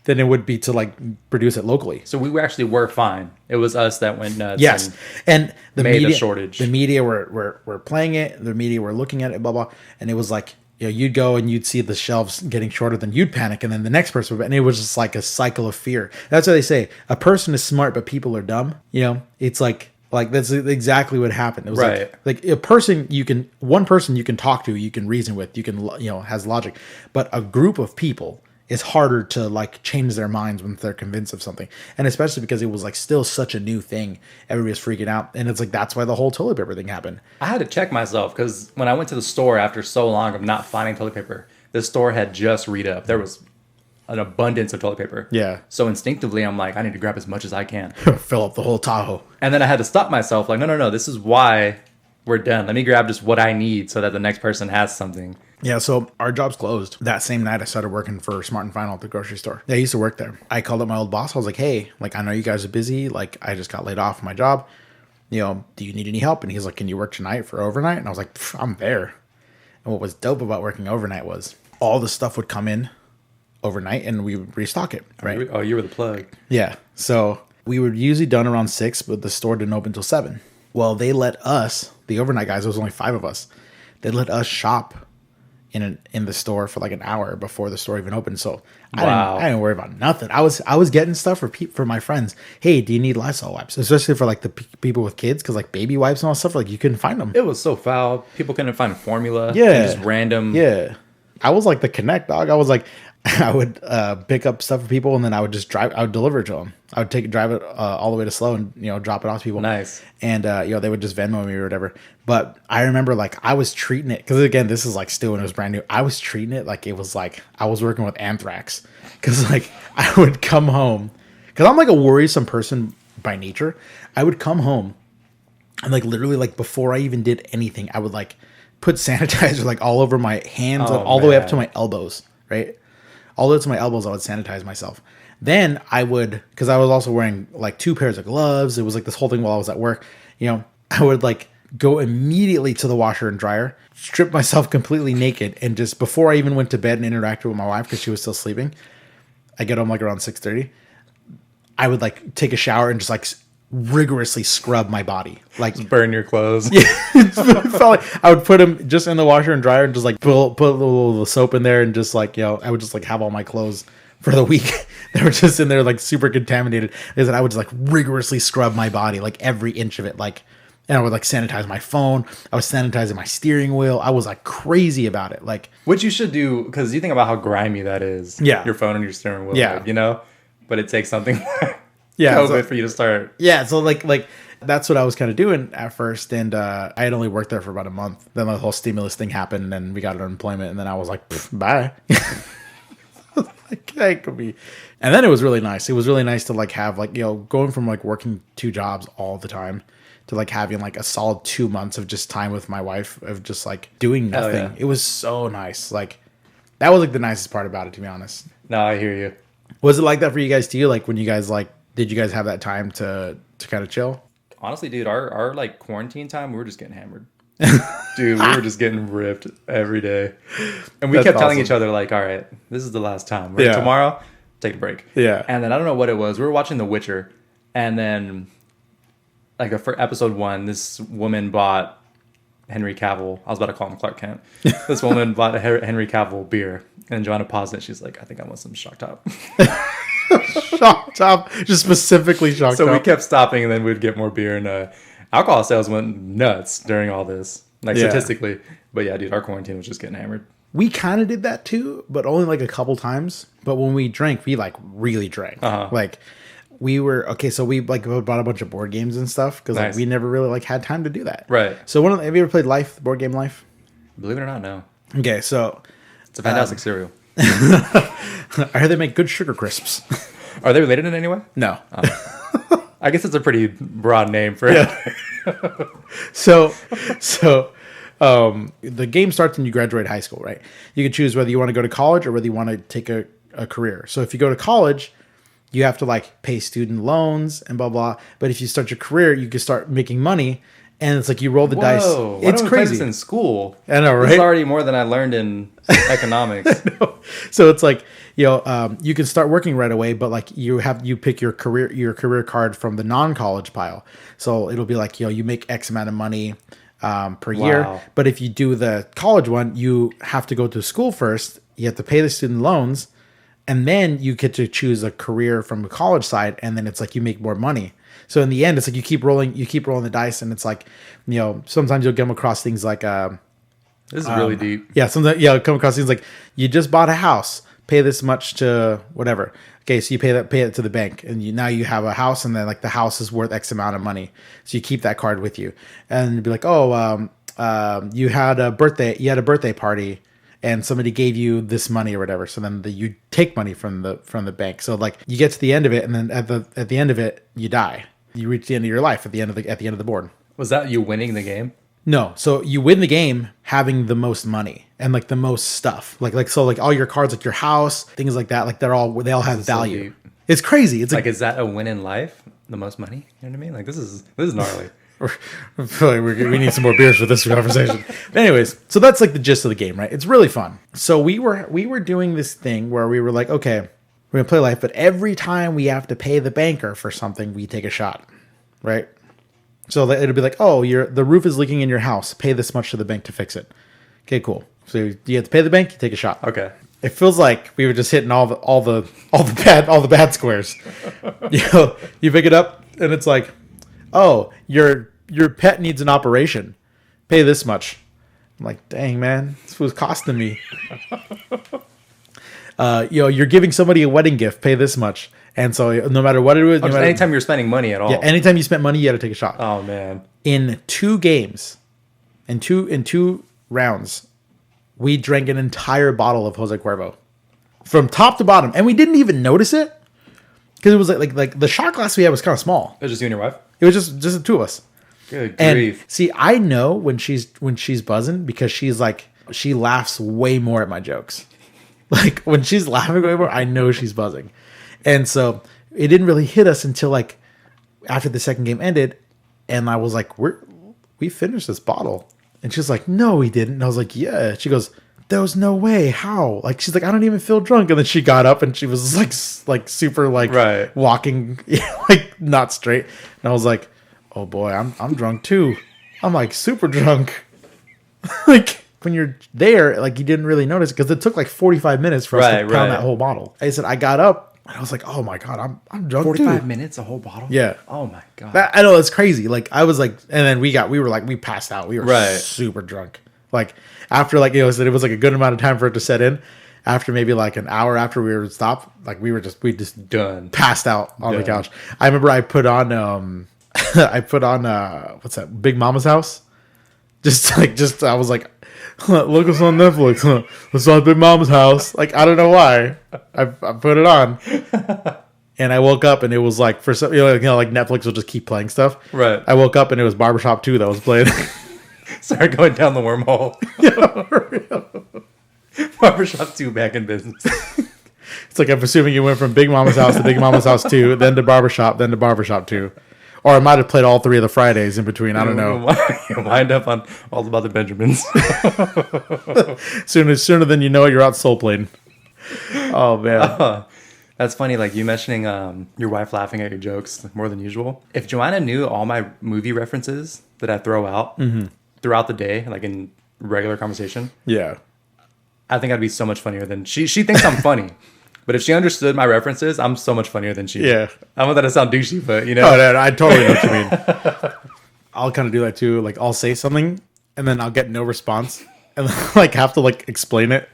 than it would be to like produce it locally. So we actually were fine. It was us that went nuts. Yes, and the made a media, shortage. The media were playing it. The media were looking at it, blah blah, and it was like, you know, you'd go and you'd see the shelves getting shorter, then you'd panic, and then the next person would, and it was just like a cycle of fear. That's what they say. A person is smart, but people are dumb. You know, it's like that's exactly what happened. It was Right. like a person one person you can talk to, you can reason with, you can, you know, has logic, but a group of people, it's harder to like change their minds when they're convinced of something. And especially because it was like still such a new thing. Everybody's freaking out. And it's like, that's why the whole toilet paper thing happened. I had to check myself because when I went to the store after so long of not finding toilet paper, the store had just re-upped. There was an abundance of toilet paper. Yeah. So instinctively, I'm like, I need to grab as much as I can. Fill up the whole Tahoe. And then I had to stop myself like, no, this is why we're done. Let me grab just what I need so that the next person has something. Yeah, so our job's closed. That same night, I started working for Smart and Final at the grocery store. Yeah, I used to work there. I called up my old boss. I was like, hey, like, I know you guys are busy. Like, I just got laid off from my job. You know, do you need any help? And he's like, can you work tonight for overnight? And I was like, I'm there. And what was dope about working overnight was all the stuff would come in overnight and we would restock it, right? Oh, you were the plug. Yeah. So we were usually done around 6, but the store didn't open until 7. Well, they let us, the overnight guys, there was only 5 of us, they let us shop in the store for like an hour before the store even opened. So I didn't worry about nothing. I was getting stuff for my friends. Hey, do you need Lysol wipes? Especially for like the people with kids, because like baby wipes and all stuff, like you couldn't find them. It was so foul. People couldn't find formula. Yeah. And just random. Yeah. I was like the connect dog. I was like, I would pick up stuff for people and then I would just drive. I would deliver it to them. I would drive it all the way to Slow and, you know, drop it off to people. Nice. And, you know, they would just Venmo me or whatever. But I remember like I was treating it, because again, this is like still when it was brand new. I was treating it like it was like I was working with anthrax, because like I would come home, because I'm like a worrisome person by nature. I would come home and like literally like before I even did anything, I would like put sanitizer like all over my hands, Oh, like, all the way up man. to my elbows, right? All the way to my elbows, I would sanitize myself. Then I would, because I was also wearing like 2 pairs of gloves. It was like this whole thing while I was at work. I would like go immediately to the washer and dryer, strip myself completely naked, and just before I even went to bed and interacted with my wife because she was still sleeping, I get home like around 6:30. I would like take a shower and just like rigorously scrub my body, like Burn your clothes. it felt like I would put them just in the washer and dryer and just like put a little soap in there and just like I would just like have all my clothes for the week. They were just in there like super contaminated. Is that I would just like rigorously scrub my body, like every inch of it, like. And I would like sanitize my phone. I was sanitizing my steering wheel. I was like crazy about it. Like, Which you should do, because you think about how grimy that is. Yeah. Your phone and your steering wheel. Yeah. Like, but it takes something yeah, COVID so, for you to start. yeah. So like that's what I was kind of doing at first. And I had only worked there for about a month. Then the whole stimulus thing happened and we got unemployment. And then I was like, bye. Like, that could be. And then it was really nice. It was really nice to like have like, going from like working 2 jobs all the time to like having like a solid 2 months of just time with my wife of just like doing nothing. yeah. It was so nice. Like that was like the nicest part about it, to be honest. No, I hear you. Was it like that for you guys too? Like when you guys like, did you guys have that time to kind of chill? Honestly, dude, our like quarantine time, we were just getting hammered. Dude, we were just getting ripped every day. And we That's kept telling awesome. each other, like, all right, this is the last time. Yeah. Tomorrow, take a break. Yeah. And then I don't know what it was. We were watching The Witcher. And then, like, for episode 1, this woman bought Henry Cavill. I was about to call him Clark Kent. This woman bought a Henry Cavill beer. And Joanna paused it. She's like, I think I want some Shock Top. Shock top, just specifically shock So top. we kept stopping, and then we'd get more beer. And alcohol sales went nuts during all this, like Yeah. statistically. But yeah, dude, our quarantine was just getting hammered. We kind of did that too, but only like a couple times. But when we drank, we like really drank. Uh-huh. Like we were okay. So we like bought a bunch of board games and stuff because like Nice. we never really like had time to do that. Right. So have you ever played Life, the board game Life? Believe it or not, no. Okay, so It's a fantastic cereal. I heard they make good sugar crisps. Are they related in any way? No. I guess it's a pretty broad name for it. So the game starts when you graduate high school, right? You can choose whether you want to go to college or whether you want to take a career. So if you go to college, you have to like pay student loans and blah blah. But if you start your career, you can start making money, and it's like you roll the dice. Whoa, why It's don't we play this crazy. in school? I know, This is right? already more than I learned in economics. So it's like you can start working right away, but like you pick your career card from the non-college pile. So it'll be like you make X amount of money per year. Wow. But if you do the college one, you have to go to school first. You have to pay the student loans, and then you get to choose a career from the college side, and then it's like you make more money. So in the end, it's like you keep rolling the dice, and it's like sometimes you'll come across things like This is really deep. yeah, sometimes come across things like you just bought a house, pay this much to whatever. Okay, so you pay it to the bank, and now you have a house, and then like the house is worth X amount of money, so you keep that card with you, and you'd be like, you had a birthday party, and somebody gave you this money or whatever. So then you take money from the bank. So like you get to the end of it, and then at the end of it, you die. You reach the end of your life at the end of the board. Was that you winning the game? No, so you win the game having the most money and like the most stuff, like all your cards, like your house, things like that, like they all have so value. deep. It's crazy. It's Like, is that a win in life? The most money? You know what I mean? Like, this is gnarly. I feel like we need some more beers for this conversation. But anyways, so that's like the gist of the game, right? It's really fun. So we were doing this thing where we were like, okay, we're gonna play Life, but every time we have to pay the banker for something, we take a shot, right? So it'll be like, oh, the roof is leaking in your house. Pay this much to the bank to fix it. Okay, cool. So you have to pay the bank. You take a shot. Okay. It feels like we were just hitting all the bad squares. You pick it up and it's like, oh, your pet needs an operation. Pay this much. I'm like, dang man, this was costing me. You're giving somebody a wedding gift. Pay this much. And so no matter what it was, Anytime you're spending money at all. anytime you spent money, you had to take a shot. Oh, man. In 2 games, in two rounds, we drank an entire bottle of Jose Cuervo from top to bottom, and we didn't even notice it because it was like the shot glass we had was kind of small. It was just you and your wife? It was just the 2 of us, Good And grief. see, I know when she's buzzing because she laughs way more at my jokes. Like when she's laughing way more, I know she's buzzing. And so it didn't really hit us until like after the second game ended, and I was like, we finished this bottle. And she's like, no, we didn't. And I was like, yeah. She goes, there was no way. How? Like, she's like, I don't even feel drunk. And then she got up and she was like super like Right. walking like not straight. And I was like, oh boy, I'm drunk too. I'm like super drunk. Like when you're there, like you didn't really notice because it took like 45 minutes for us to pound that whole bottle. I said, I got up and I was like, oh my God, I'm drunk 45 too. minutes, a whole bottle? Yeah. Oh my God. I know it's crazy. Like I was like, and then we passed out. We were Right. super drunk. Like after like it was like a good amount of time for it to set in. After maybe like an hour after we were stopped, like we just Done. passed out on the Done. couch. I remember I put on what's that? Big Mama's House. Just I was like, look what's on Netflix. It's on Big Mama's House. Like I don't know why. I put it on. And I woke up and it was like for some like Netflix will just keep playing stuff. Right. I woke up and it was Barbershop 2 that was playing. Started going down the wormhole. Barbershop 2 back in business. It's like I'm assuming you went from Big Mama's House to Big Mama's House 2, then to Barbershop, then to Barbershop 2. Or I might have played all three of the Fridays in between. I don't know. You wind up on All About the Benjamins. Sooner than you know, you're out soul playing. Oh man. That's funny, like you mentioning your wife laughing at your jokes more than usual. If Joanna knew all my movie references that I throw out throughout the day, like in regular conversation, Yeah. I think I'd be so much funnier than she thinks I'm funny. But if she understood my references, I'm so much funnier than she. Yeah. I don't want that to sound douchey, but you know. Oh, no, I totally know what you mean. I'll kind of do that too. Like I'll say something and then I'll get no response and then, like have to like explain it.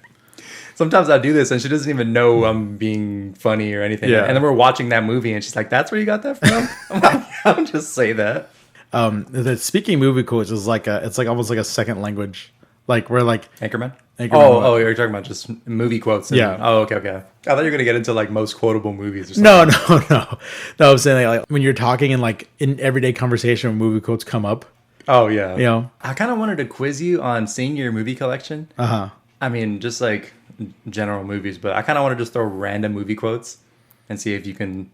Sometimes I do this and she doesn't even know I'm being funny or anything. Yeah. And then we're watching that movie and she's like, "That's where you got that from?" I'm like, "I don't just say that." The speaking movie quotes is like it's like almost like a second language. Like we're like Anchorman? Anchorman. Oh, you're talking about just movie quotes. Yeah. Oh, okay. I thought you were going to get into like most quotable movies or something. no. I'm saying like when you're talking and like in everyday conversation when movie quotes come up. Oh, yeah. You know? I kind of wanted to quiz you on seeing your movie collection. Uh-huh. I mean, just like general movies, but I kind of want to just throw random movie quotes and see if you can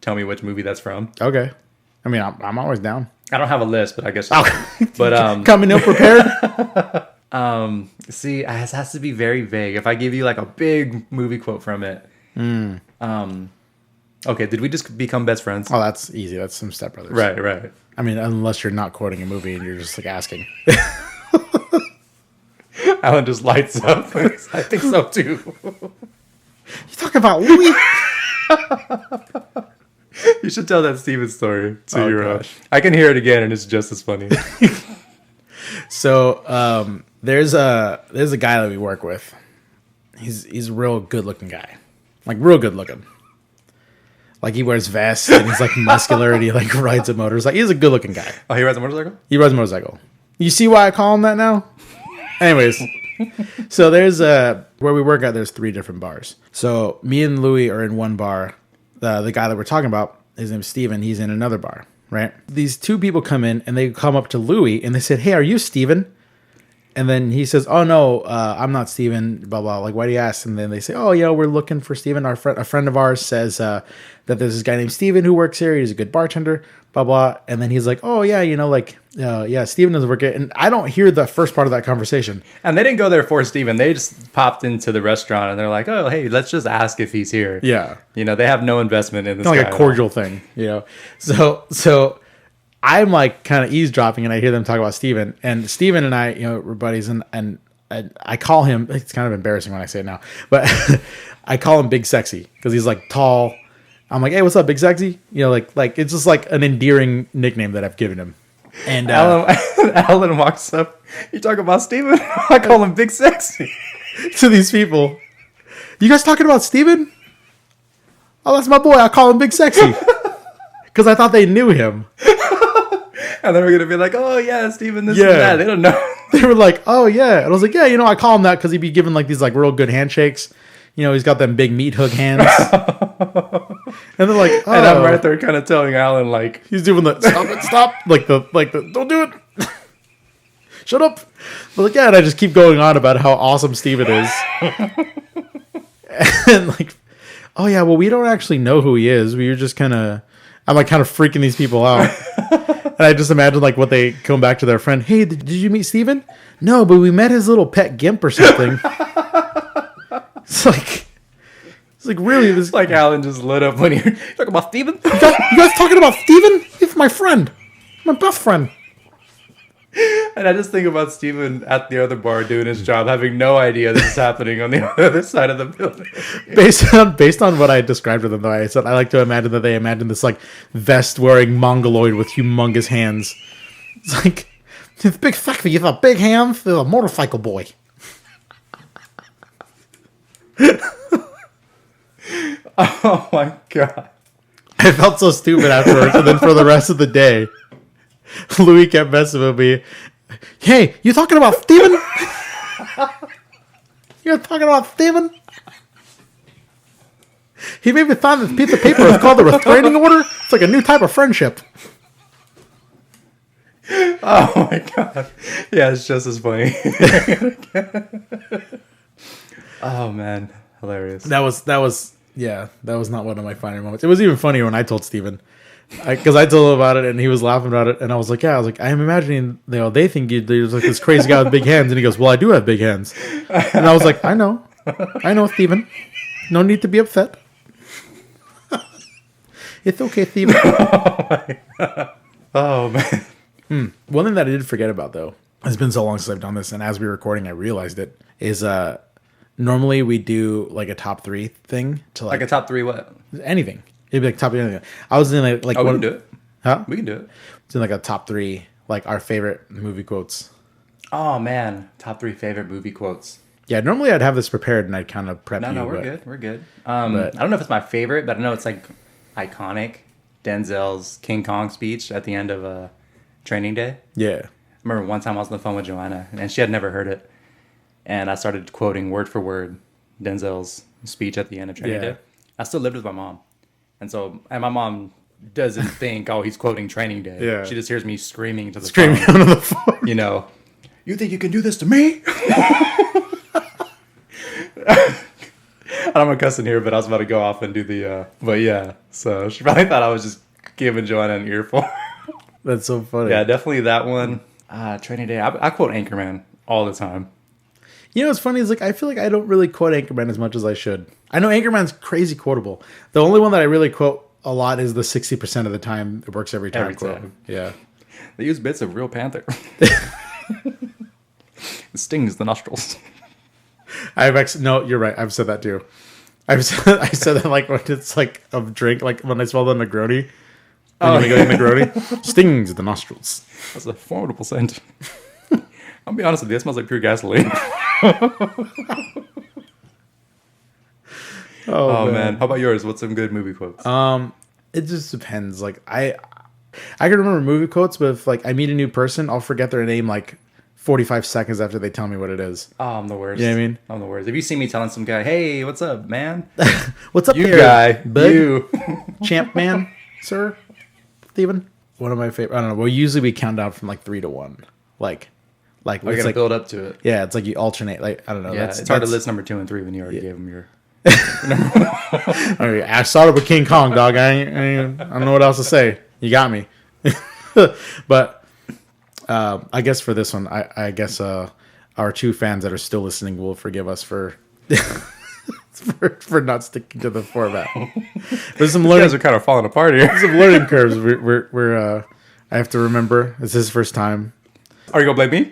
tell me which movie that's from. Okay. I mean, I'm always down. I don't have a list, but I guess. Okay. But Coming ill prepared. see, it has to be very vague. If I give you like a big movie quote from it. Okay, did we just become best friends? Oh, that's easy. That's some Step Brothers. Right. I mean, unless you're not quoting a movie and you're just like asking. Alan just lights up. I think so too. You talking about Louis? You should tell that Steven story to Oh, your. gosh. I can hear it again, and it's just as funny. So there's a guy that we work with. He's a real good looking guy, like real good looking. Like he wears vests and he's like muscular and he like rides a motorcycle. He's a good looking guy. Oh, he rides a motorcycle? He rides a motorcycle. You see why I call him that now? Anyways, so there's where we work at. There's 3 different bars. So me and Louis are in one bar. The guy that we're talking about, his name's Steven. He's in another bar. Right? These 2 people come in and they come up to Louis and they said, "Hey, are you Steven?" And then he says, "Oh no, I'm not Steven." Blah blah. Like, why do you ask? And then they say, "Oh yeah, we're looking for Steven. A friend of ours says that there's this guy named Steven who works here. He's a good bartender." Blah blah. And then he's like, "Oh yeah, yeah, Steven doesn't work here." And I don't hear the first part of that conversation. And they didn't go there for Steven. They just popped into the restaurant and they're like, "Oh, hey, let's just ask if he's here." Yeah, You know, they have no investment in this. it's not guy like a at all. cordial thing, you know. So I'm like kind of eavesdropping, and I hear them talk about Steven. And Steven and I, you know, we're buddies, and I call him. It's kind of embarrassing when I say it now, but I call him Big Sexy because he's like tall. I'm like, "Hey, what's up, Big Sexy?" You know, like it's just like an endearing nickname that I've given him. And Alan walks up. You talk about Steven? I call him Big Sexy. to these people, "You guys talking about Steven? Oh, that's my boy. I call him Big Sexy." Because I thought they knew him. And then we're gonna be like, "Oh yeah, Steven, this Yeah. and that." They don't know. They were like, "Oh yeah," and I was like, "Yeah, you know, I call him that because he'd be giving like these like real good handshakes, he's got them big meat hook hands. And they're like, oh. And I'm right there kind of telling Alan, like, He's doing the stop, like the don't do it. Shut up. But like, yeah, and I just keep going on about how awesome Steven is. And like, oh yeah, well, we don't actually know who he is. We were just I'm like kind of freaking these people out. And I just imagine like what they come back to their friend. Hey, did you meet Steven? No, but we met his little pet gimp or something. It's like really this. like Alan just lit up when you're talking about Steven. You guys talking about Steven? He's my friend, my best friend. And I just think about Steven at the other bar doing his job, having no idea this is happening on the other side of the building. Based on what I described to them, though, I said I like to imagine that they imagine this like vest-wearing mongoloid with humongous hands. It's like this big fuck you have big hands, they're a motorcycle boy. Oh my god! I felt so stupid afterwards, and then for the rest of the day, Louis kept messing with me. Hey, you talking about Steven? You're talking about Steven? He made me sign this piece of paper. It's called the restraining order. It's like a new type of friendship. Oh my god! Yeah, it's just as funny. Oh man, hilarious. That was not one of my finer moments. It was even funnier when I told Steven. Because I told him about it and he was laughing about it, and I was like, I'm imagining, they think there's like this crazy guy with big hands, and he goes, well, I do have big hands. And I was like, I know, Steven. No need to be upset. It's okay, Steven. Oh man. One thing that I did forget about, though, it's been so long since I've done this, and as we were recording, I realized it, is normally we do like a top 3 thing to Like a top 3 what? anything. It'd be like top 3 anything. I was in like Oh, we one, can do it. huh? We can do it. It's in like a top 3, like our favorite movie quotes. Oh man, top 3 favorite movie quotes. Yeah, normally I'd have this prepared and I'd kind of prep you. No, we're good. We're good. I don't know if it's my favorite, but I know it's like iconic. Denzel's King Kong speech at the end of Training Day. Yeah. I remember one time I was on the phone with Joanna, and she had never heard it. And I started quoting word for word Denzel's speech at the end of Training Yeah. Day. I still lived with my mom. And my mom doesn't think, oh, he's quoting Training Day. Yeah. She just hears me screaming to the Screaming phone. onto the phone. You know, you think you can do this to me? I'm not cussing here, but I was about to go off and do the, but yeah. So she probably thought I was just giving Joanna an earful. That's so funny. Yeah, definitely that one. Training Day. I quote Anchorman all the time. You know what's funny is like I feel like I don't really quote Anchorman as much as I should. I know Anchorman's crazy quotable. The only one that I really quote a lot is the 60% of the time it works every time. Every quote. time. Yeah. They use bits of real panther. It stings the nostrils. No, you're right. I've said that too. I said that like when it's like a drink, like when I smell the Negroni. When you go to Negroni, stings the nostrils. That's a formidable scent. I'll be honest with you, it smells like pure gasoline. Oh man. How about yours? What's some good movie quotes? It just depends. Like I can remember movie quotes, but if like I meet a new person, I'll forget their name like 45 seconds after they tell me what it is. Oh, I'm the worst. You know what I mean? I'm the worst. If you see me telling some guy, hey, what's up, man? What's up, You there, guy. bud? You. Champ man, sir, Steven? One of my favorite. I don't know. Well, usually we count down from like 3 to 1. Like We're it's going to like build up to it. yeah, it's like you alternate. Like I don't know. Yeah, it's hard to list number 2 and 3 when you already gave them your... I started with King Kong, dog. I don't know what else to say. You got me. But I guess for this one, I guess our 2 fans that are still listening will forgive us for for not sticking to the format. There's some You learning. guys are kind of falling apart here. Some learning curves. We're I have to remember. It's his first time. Are you going to blame me?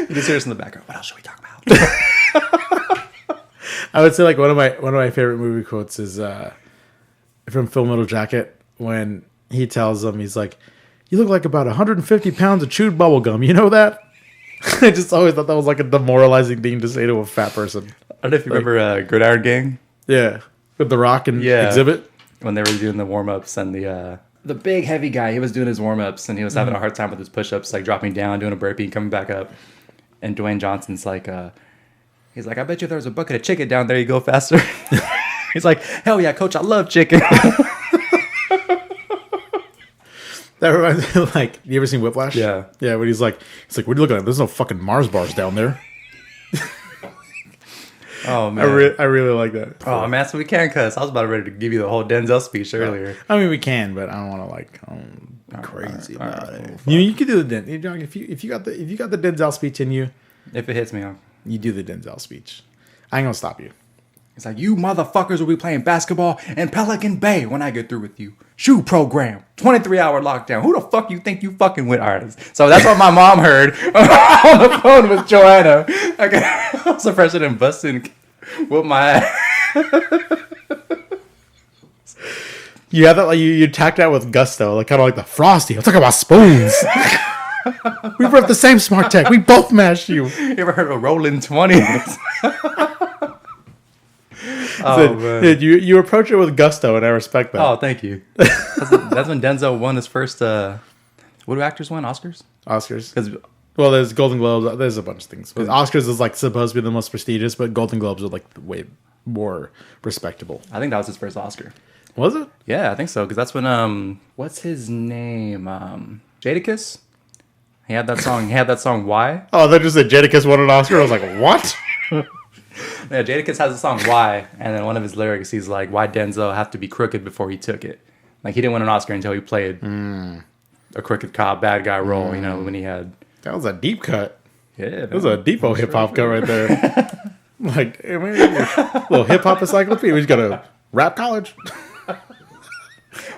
You just hear us in the background. What else should we talk about? I would say like one of my favorite movie quotes is from Full Metal Jacket when he tells them, he's like, "You look like about 150 pounds of chewed bubble gum. You know that?" I just always thought that was like a demoralizing thing to say to a fat person. I don't know if you remember Gridiron Gang. Yeah, with The Rock and Exhibit. When they were doing the warm-ups and the big heavy guy, he was doing his warm-ups and he was having a hard time with his push-ups, like dropping down, doing a burpee and coming back up. And Dwayne Johnson's like, He's like, I bet you there's a bucket of chicken down there. You go faster. He's like, hell yeah, coach, I love chicken. That reminds me of, like, you ever seen Whiplash? Yeah. Yeah, but he's like, what are you looking at? There's no fucking Mars bars down there. Oh, man. I really like that. Oh, man, so we can cuss. I was about ready to give you the whole Denzel speech earlier. I mean, we can, but I don't want to, like, be crazy about it. You can do the Denzel. If you got the Denzel speech in you, If it hits me, you do the Denzel speech. I ain't gonna stop you. it's like, you motherfuckers will be playing basketball in Pelican Bay when I get through with you. Shoe program, 23-hour lockdown. Who the fuck you think you fucking with, artists? So that's what my mom heard on the phone with Joanna. I was the president busting, whoop my ass. You have that, like, you attack that with gusto, like kind of like the Frosty. I'm talking about spoons. We were at the same smart tech. We both mashed you. You ever heard of rolling 20s? So, dude, you approach it with gusto, and I respect that. Oh, thank you. That's when Denzel won his first. What do actors win? Oscars? Oscars. Because Well, there's Golden Globes. There's a bunch of things. Oscars is like supposed to be the most prestigious, but Golden Globes are like way more respectable. I think that was his first Oscar. Was it? Yeah, I think so. Because that's when what's his name? Jadakiss. He had that song. He had that song. Why? Oh, they just said Jadakiss won an Oscar. I was like, what? Yeah, Jadakiss has a song Why, and then one of his lyrics, he's like, "Why Denzel have to be crooked before he took it?" Like he didn't win an Oscar until he played a crooked cop, bad guy role. You know, when he had. That was a deep cut. Yeah, That was a deep hip hop cut right there. Like, I mean, a little hip hop encyclopedia. We just got a rap college.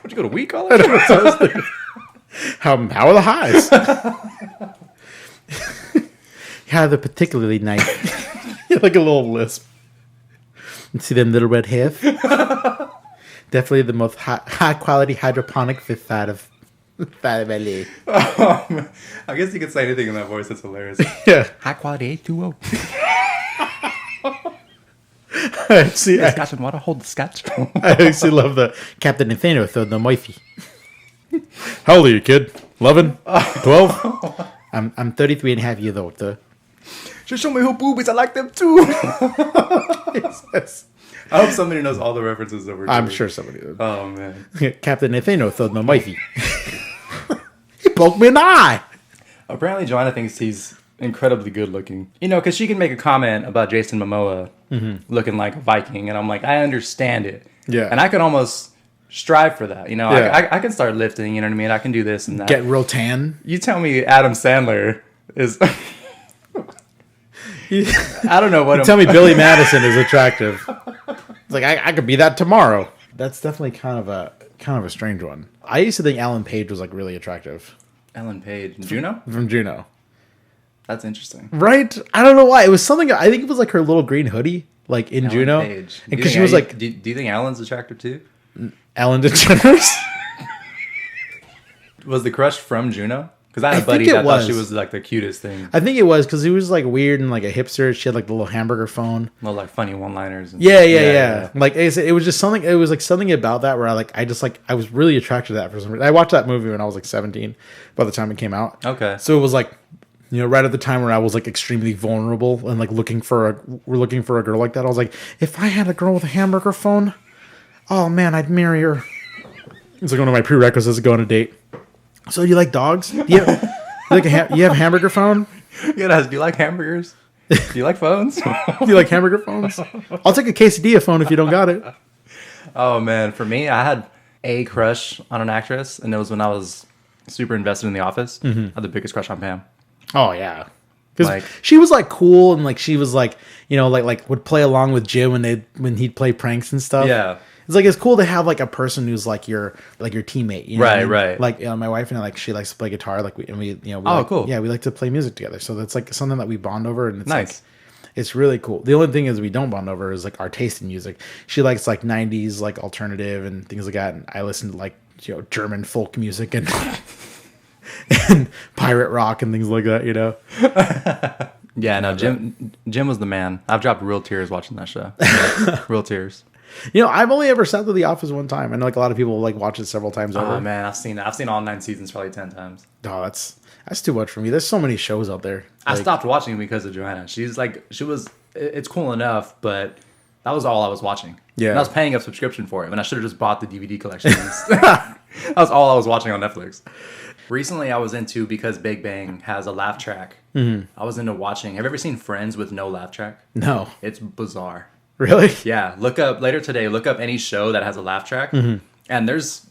Would you go to Wheat College? How are the highs? Yeah, they're particularly nice. Like a little lisp. You see them little red hair? Definitely the most high quality hydroponic fish out of LA. I guess you could say anything in that voice. That's hilarious. Yeah. High quality H2O. See, Scotch and water, hold the scotch. I actually love the Captain Inferno third the Murphy. How old are you, kid? 11? 12? I'm 33 and a half years old, sir. Just show me her boobies. I like them too. I hope somebody knows all the references that we're doing. I'm sure somebody did. Oh, man. Captain Inferno third the Murphy. He poked me in the eye. Apparently, Joanna thinks he's incredibly good looking. You know, because she can make a comment about Jason Momoa looking like a Viking, and I'm like, I understand it. Yeah. And I could almost strive for that. You know, Yeah. I can start lifting, you know what I mean? I can do this and that. Get real tan. You tell me Adam Sandler is... I don't know what Tell me Billy Madison is attractive. It's like I could be that tomorrow. That's definitely kind of a strange one. I used to think Alan Page was like really attractive Ellen Page. Juno? from Juno. That's interesting. Right? I don't know why. It was something. I think it was like her little green hoodie, like in Ellen Juno, Page. because she was like Do you think Alan's attractive too? Ellen DeGeneres. Was the crush from Juno? Because I had I a buddy think it that thought she was. was like the cutest thing. I think it was because he was like weird and like a hipster. She had like the little hamburger phone. Well, like funny one-liners. And Yeah. Like I said, it was just something. It was like something about that where I was really attracted to that for some reason. I watched that movie when I was like 17. By the time it came out, Okay. so it was like, you know, right at the time where I was like extremely vulnerable and like looking for a girl like that. I was like, if I had a girl with a hamburger phone, oh man, I'd marry her. It's like one of my prerequisites to go on a date. So you like dogs? Yeah. You have a hamburger phone? You gotta ask, do you like hamburgers? Do you like phones? Do you like hamburger phones? I'll take a quesadilla phone if you don't got it. Oh man, for me, I had a crush on an actress, and it was when I was super invested in The Office. I had the biggest crush on Pam. Oh yeah. Because Like- she was like cool and like she was like, you know, like would play along with Jim when he'd play pranks and stuff. Yeah. It's like it's cool to have like a person who's like your teammate, you know what I mean? Right. Like, you know, my wife and I, like, she likes to play guitar, like we you know, we Oh, like, cool. Yeah, we like to play music together. So that's like something that we bond over, and it's Nice. like, it's really cool. The only thing is we don't bond over is like our taste in music. She likes like 90s like alternative and things like that, and I listen to like, you know, German folk music and and pirate rock and things like that, you know. Yeah, no, Jim was the man. I've dropped real tears watching that show. Real tears. You know, I've only ever sat through The Office one time. I know like a lot of people like watch it several times over. Oh man, I've seen all 9 seasons probably 10 times. Oh, that's. That's too much for me. There's so many shows out there. I Like, stopped watching because of Joanna. It's cool enough, but that was all I was watching. Yeah. And I was paying a subscription for it, and I should have just bought the DVD collections. That was all I was watching on Netflix. Recently, I was into, because Big Bang has a laugh track. I was into watching. Have you ever seen Friends with no laugh track? no, It's bizarre. really? Yeah, look up later today. Look up any show that has a laugh track, and there's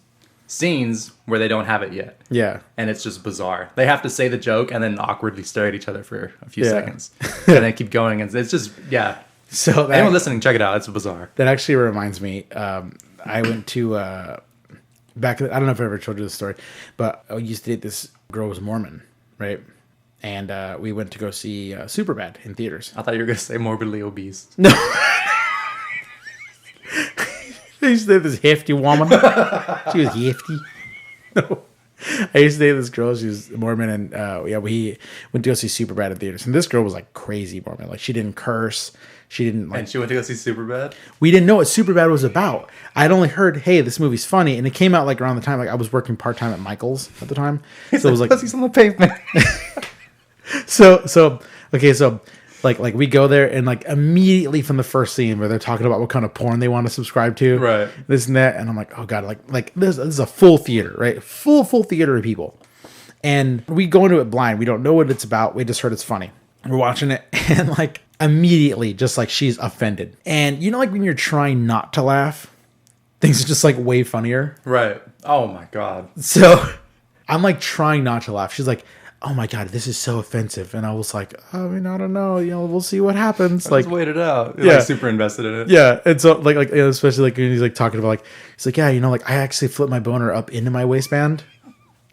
scenes where they don't have it yet, Yeah. and it's just bizarre. They have to say the joke and then awkwardly stare at each other for a few Yeah. seconds, and then keep going. And it's just So Anyone listening, check it out. It's bizarre. that actually reminds me. I went to back. I don't know if I ever told you this story, but I used to date this girl who was Mormon, right? And we went to go see Superbad in theaters. I thought you were gonna say morbidly obese. No. I used to date this hefty woman. She was hefty. No. I used to date this girl. She was Mormon, and we went to go see Superbad in theaters. And this girl was like crazy Mormon. Like she didn't curse. She didn't like. And she went to go see Superbad. We didn't know what Superbad was about. I'd only heard, hey, this movie's funny, and it came out like around the time like I was working part time at Michael's at the time. So it was like Pussies on the pavement. so like we go there, and like immediately from the first scene where they're talking about what kind of porn they want to subscribe to, Right. this and that, and I'm like, oh god, like this is a full theater, right? Full theater of people, and we go into it blind. We don't know what it's about. We just heard it's funny. We're watching it, and like immediately, just like she's offended, and you know, like when you're trying not to laugh, things are just like way funnier. Right. Oh my god. So I'm like trying not to laugh. She's like, oh my god, this is so offensive. And I was like, I mean, I don't know, we'll see what happens. Like, Let's wait it out. You're Yeah. like super invested in it. yeah. And so like especially like when he's like talking about like, he's like, yeah, like I actually flipped my boner up into my waistband.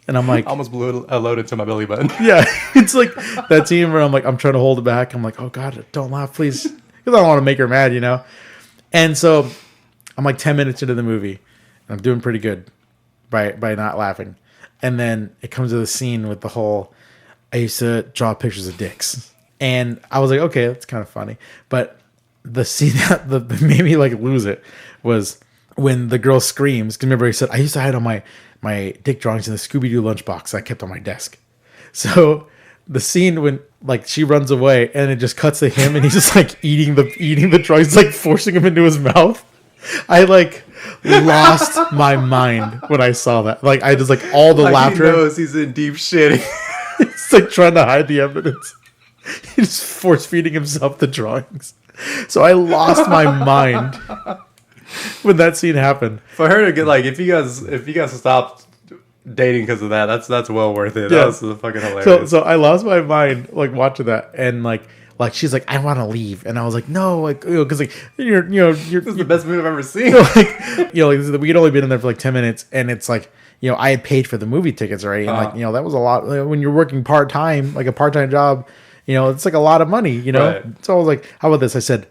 And I'm like, I almost blew a load into my belly button. yeah, it's like that scene where I'm trying to hold it back. I'm like, oh god, don't laugh, please. Because I don't want to make her mad, And so I'm like 10 minutes into the movie, and I'm doing pretty good by not laughing. And then it comes to the scene with the whole, I used to draw pictures of dicks. And I was like, okay, that's kind of funny. But the scene that made me like lose it was when the girl screams. Because remember, I said, I used to hide all my dick drawings in the Scooby-Doo lunchbox I kept on my desk. So the scene when like she runs away and it just cuts to him and he's just like eating the drawings, like forcing them into his mouth. I like lost my mind when I saw that. Like I just like all the Like laughter. he knows he's in deep shit. It's like trying to hide the evidence. He's force feeding himself the drawings. So I lost my mind when that scene happened. For her to get like, if you guys stopped dating because of that, that's well worth it. Yeah. That was fucking hilarious. So I lost my mind like watching that, and like she's like, I want to leave, and I was like, no, like because like you're This is the best movie I've ever seen. like we'd only been in there for like 10 minutes, and it's like I had paid for the movie tickets already, and like that was a lot. When you're working part time, like a part time job, it's like a lot of money, Right. So I was like, how about this? I said,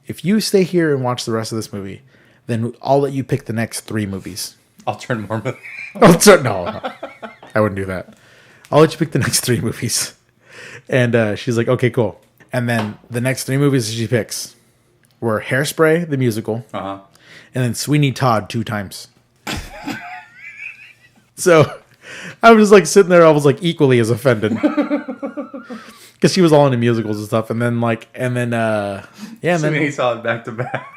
if you stay here and watch the rest of this movie, then I'll let you pick the next 3 movies. I'll turn Mormon. No, I wouldn't do that. I'll let you pick the next 3 movies. And she's like, okay, cool. And then the next 3 movies she picks were Hairspray, the musical, and then Sweeney Todd 2 times. So I was like sitting there, I was like equally as offended. Because she was all into musicals and stuff. And then and then He saw it back to back.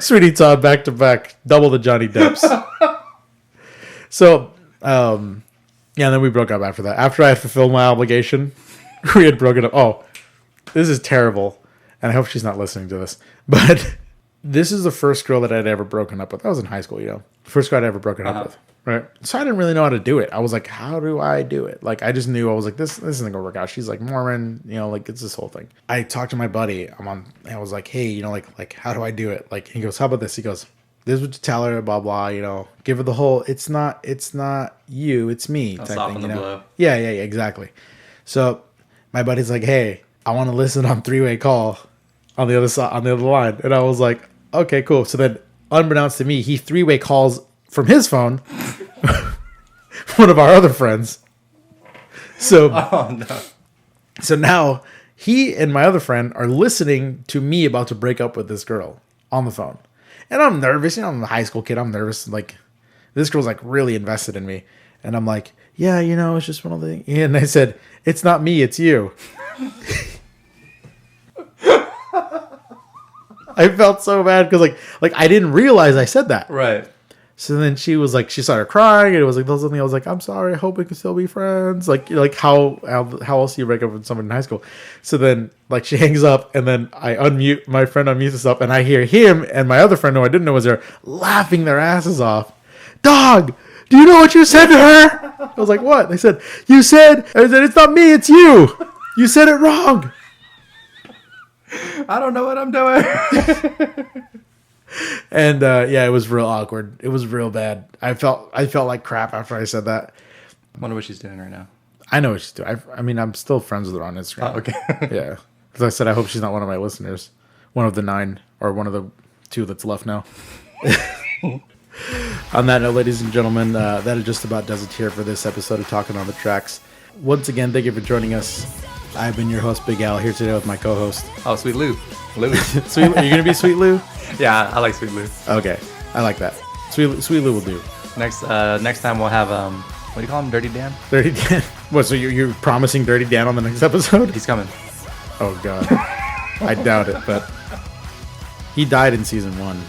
Sweeney Todd back to back, double the Johnny Depps. So, and then we broke up after that. After I had fulfilled my obligation, we had broken up. Oh, this is terrible. And I hope she's not listening to this. But this is the first girl that I'd ever broken up with. I was in high school, First girl I'd ever broken up with. Right. So I didn't really know how to do it. I was like, how do I do it? Like, I just knew I was like, this isn't gonna work out. She's like Mormon, like it's this whole thing. I talked to my buddy. I was like, hey, like how do I do it? Like, he goes, how about this? He goes, this is what you tell her, blah, blah, give her the whole, it's not you, it's me type soften thing, the blow. Yeah, exactly. So my buddy's like, hey, I want to listen on 3-way call on the other side, on the other line. And I was like, okay, cool. So then unbeknownst to me, he 3-way calls from his phone one of our other friends. So, So now he and my other friend are listening to me about to break up with this girl on the phone. And I'm nervous. I'm a high school kid. I'm nervous. Like, this girl's like really invested in me. And I'm like, yeah, it's just one of the. And I said, it's not me, it's you. I felt so bad because like I didn't realize I said that. Right. So then she was like, she started crying, and it was like something. I was like, I'm sorry. I hope we can still be friends. Like how else do you break up with someone in high school? So then like she hangs up, and then I unmute, my friend unmutes us up, and I hear him and my other friend who I didn't know was there laughing their asses off. Dog, do you know what you said to her? I was like, what? They said, I said, it's not me, it's you. You said it wrong. I don't know what I'm doing. And yeah, it was real awkward. It was real bad. I felt like crap after I said that. Wonder what she's doing right now. I know what she's doing. I mean, I'm still friends with her on Instagram. Oh, okay. Yeah. Because I said I hope she's not one of my listeners. One of the 9 or one of the 2 that's left now. On that note, ladies and gentlemen, that just about does it here for this episode of Talking on the Tracks. Once again, thank you for joining us. I've been your host, Big Al, here today with my co-host. Oh, Sweet Lou. Lou. Sweet, are you going to be Sweet Lou? Yeah, I like Sweet Lou. Okay. I like that. Sweet Lou will do. Next time we'll have, what do you call him? Dirty Dan? Dirty Dan. What, so you're promising Dirty Dan on the next episode? He's coming. Oh, God. I doubt it, but he died in season 1.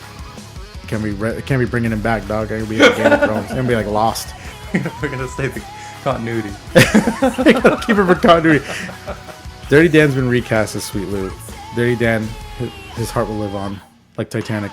Can we bringing him back, dog? It's gonna be like Game of Thrones. It's gonna be like Lost. We're gonna stay the continuity. Keep it for continuity. Dirty Dan's been recast as Sweet Lou. Dirty Dan, his heart will live on, like Titanic.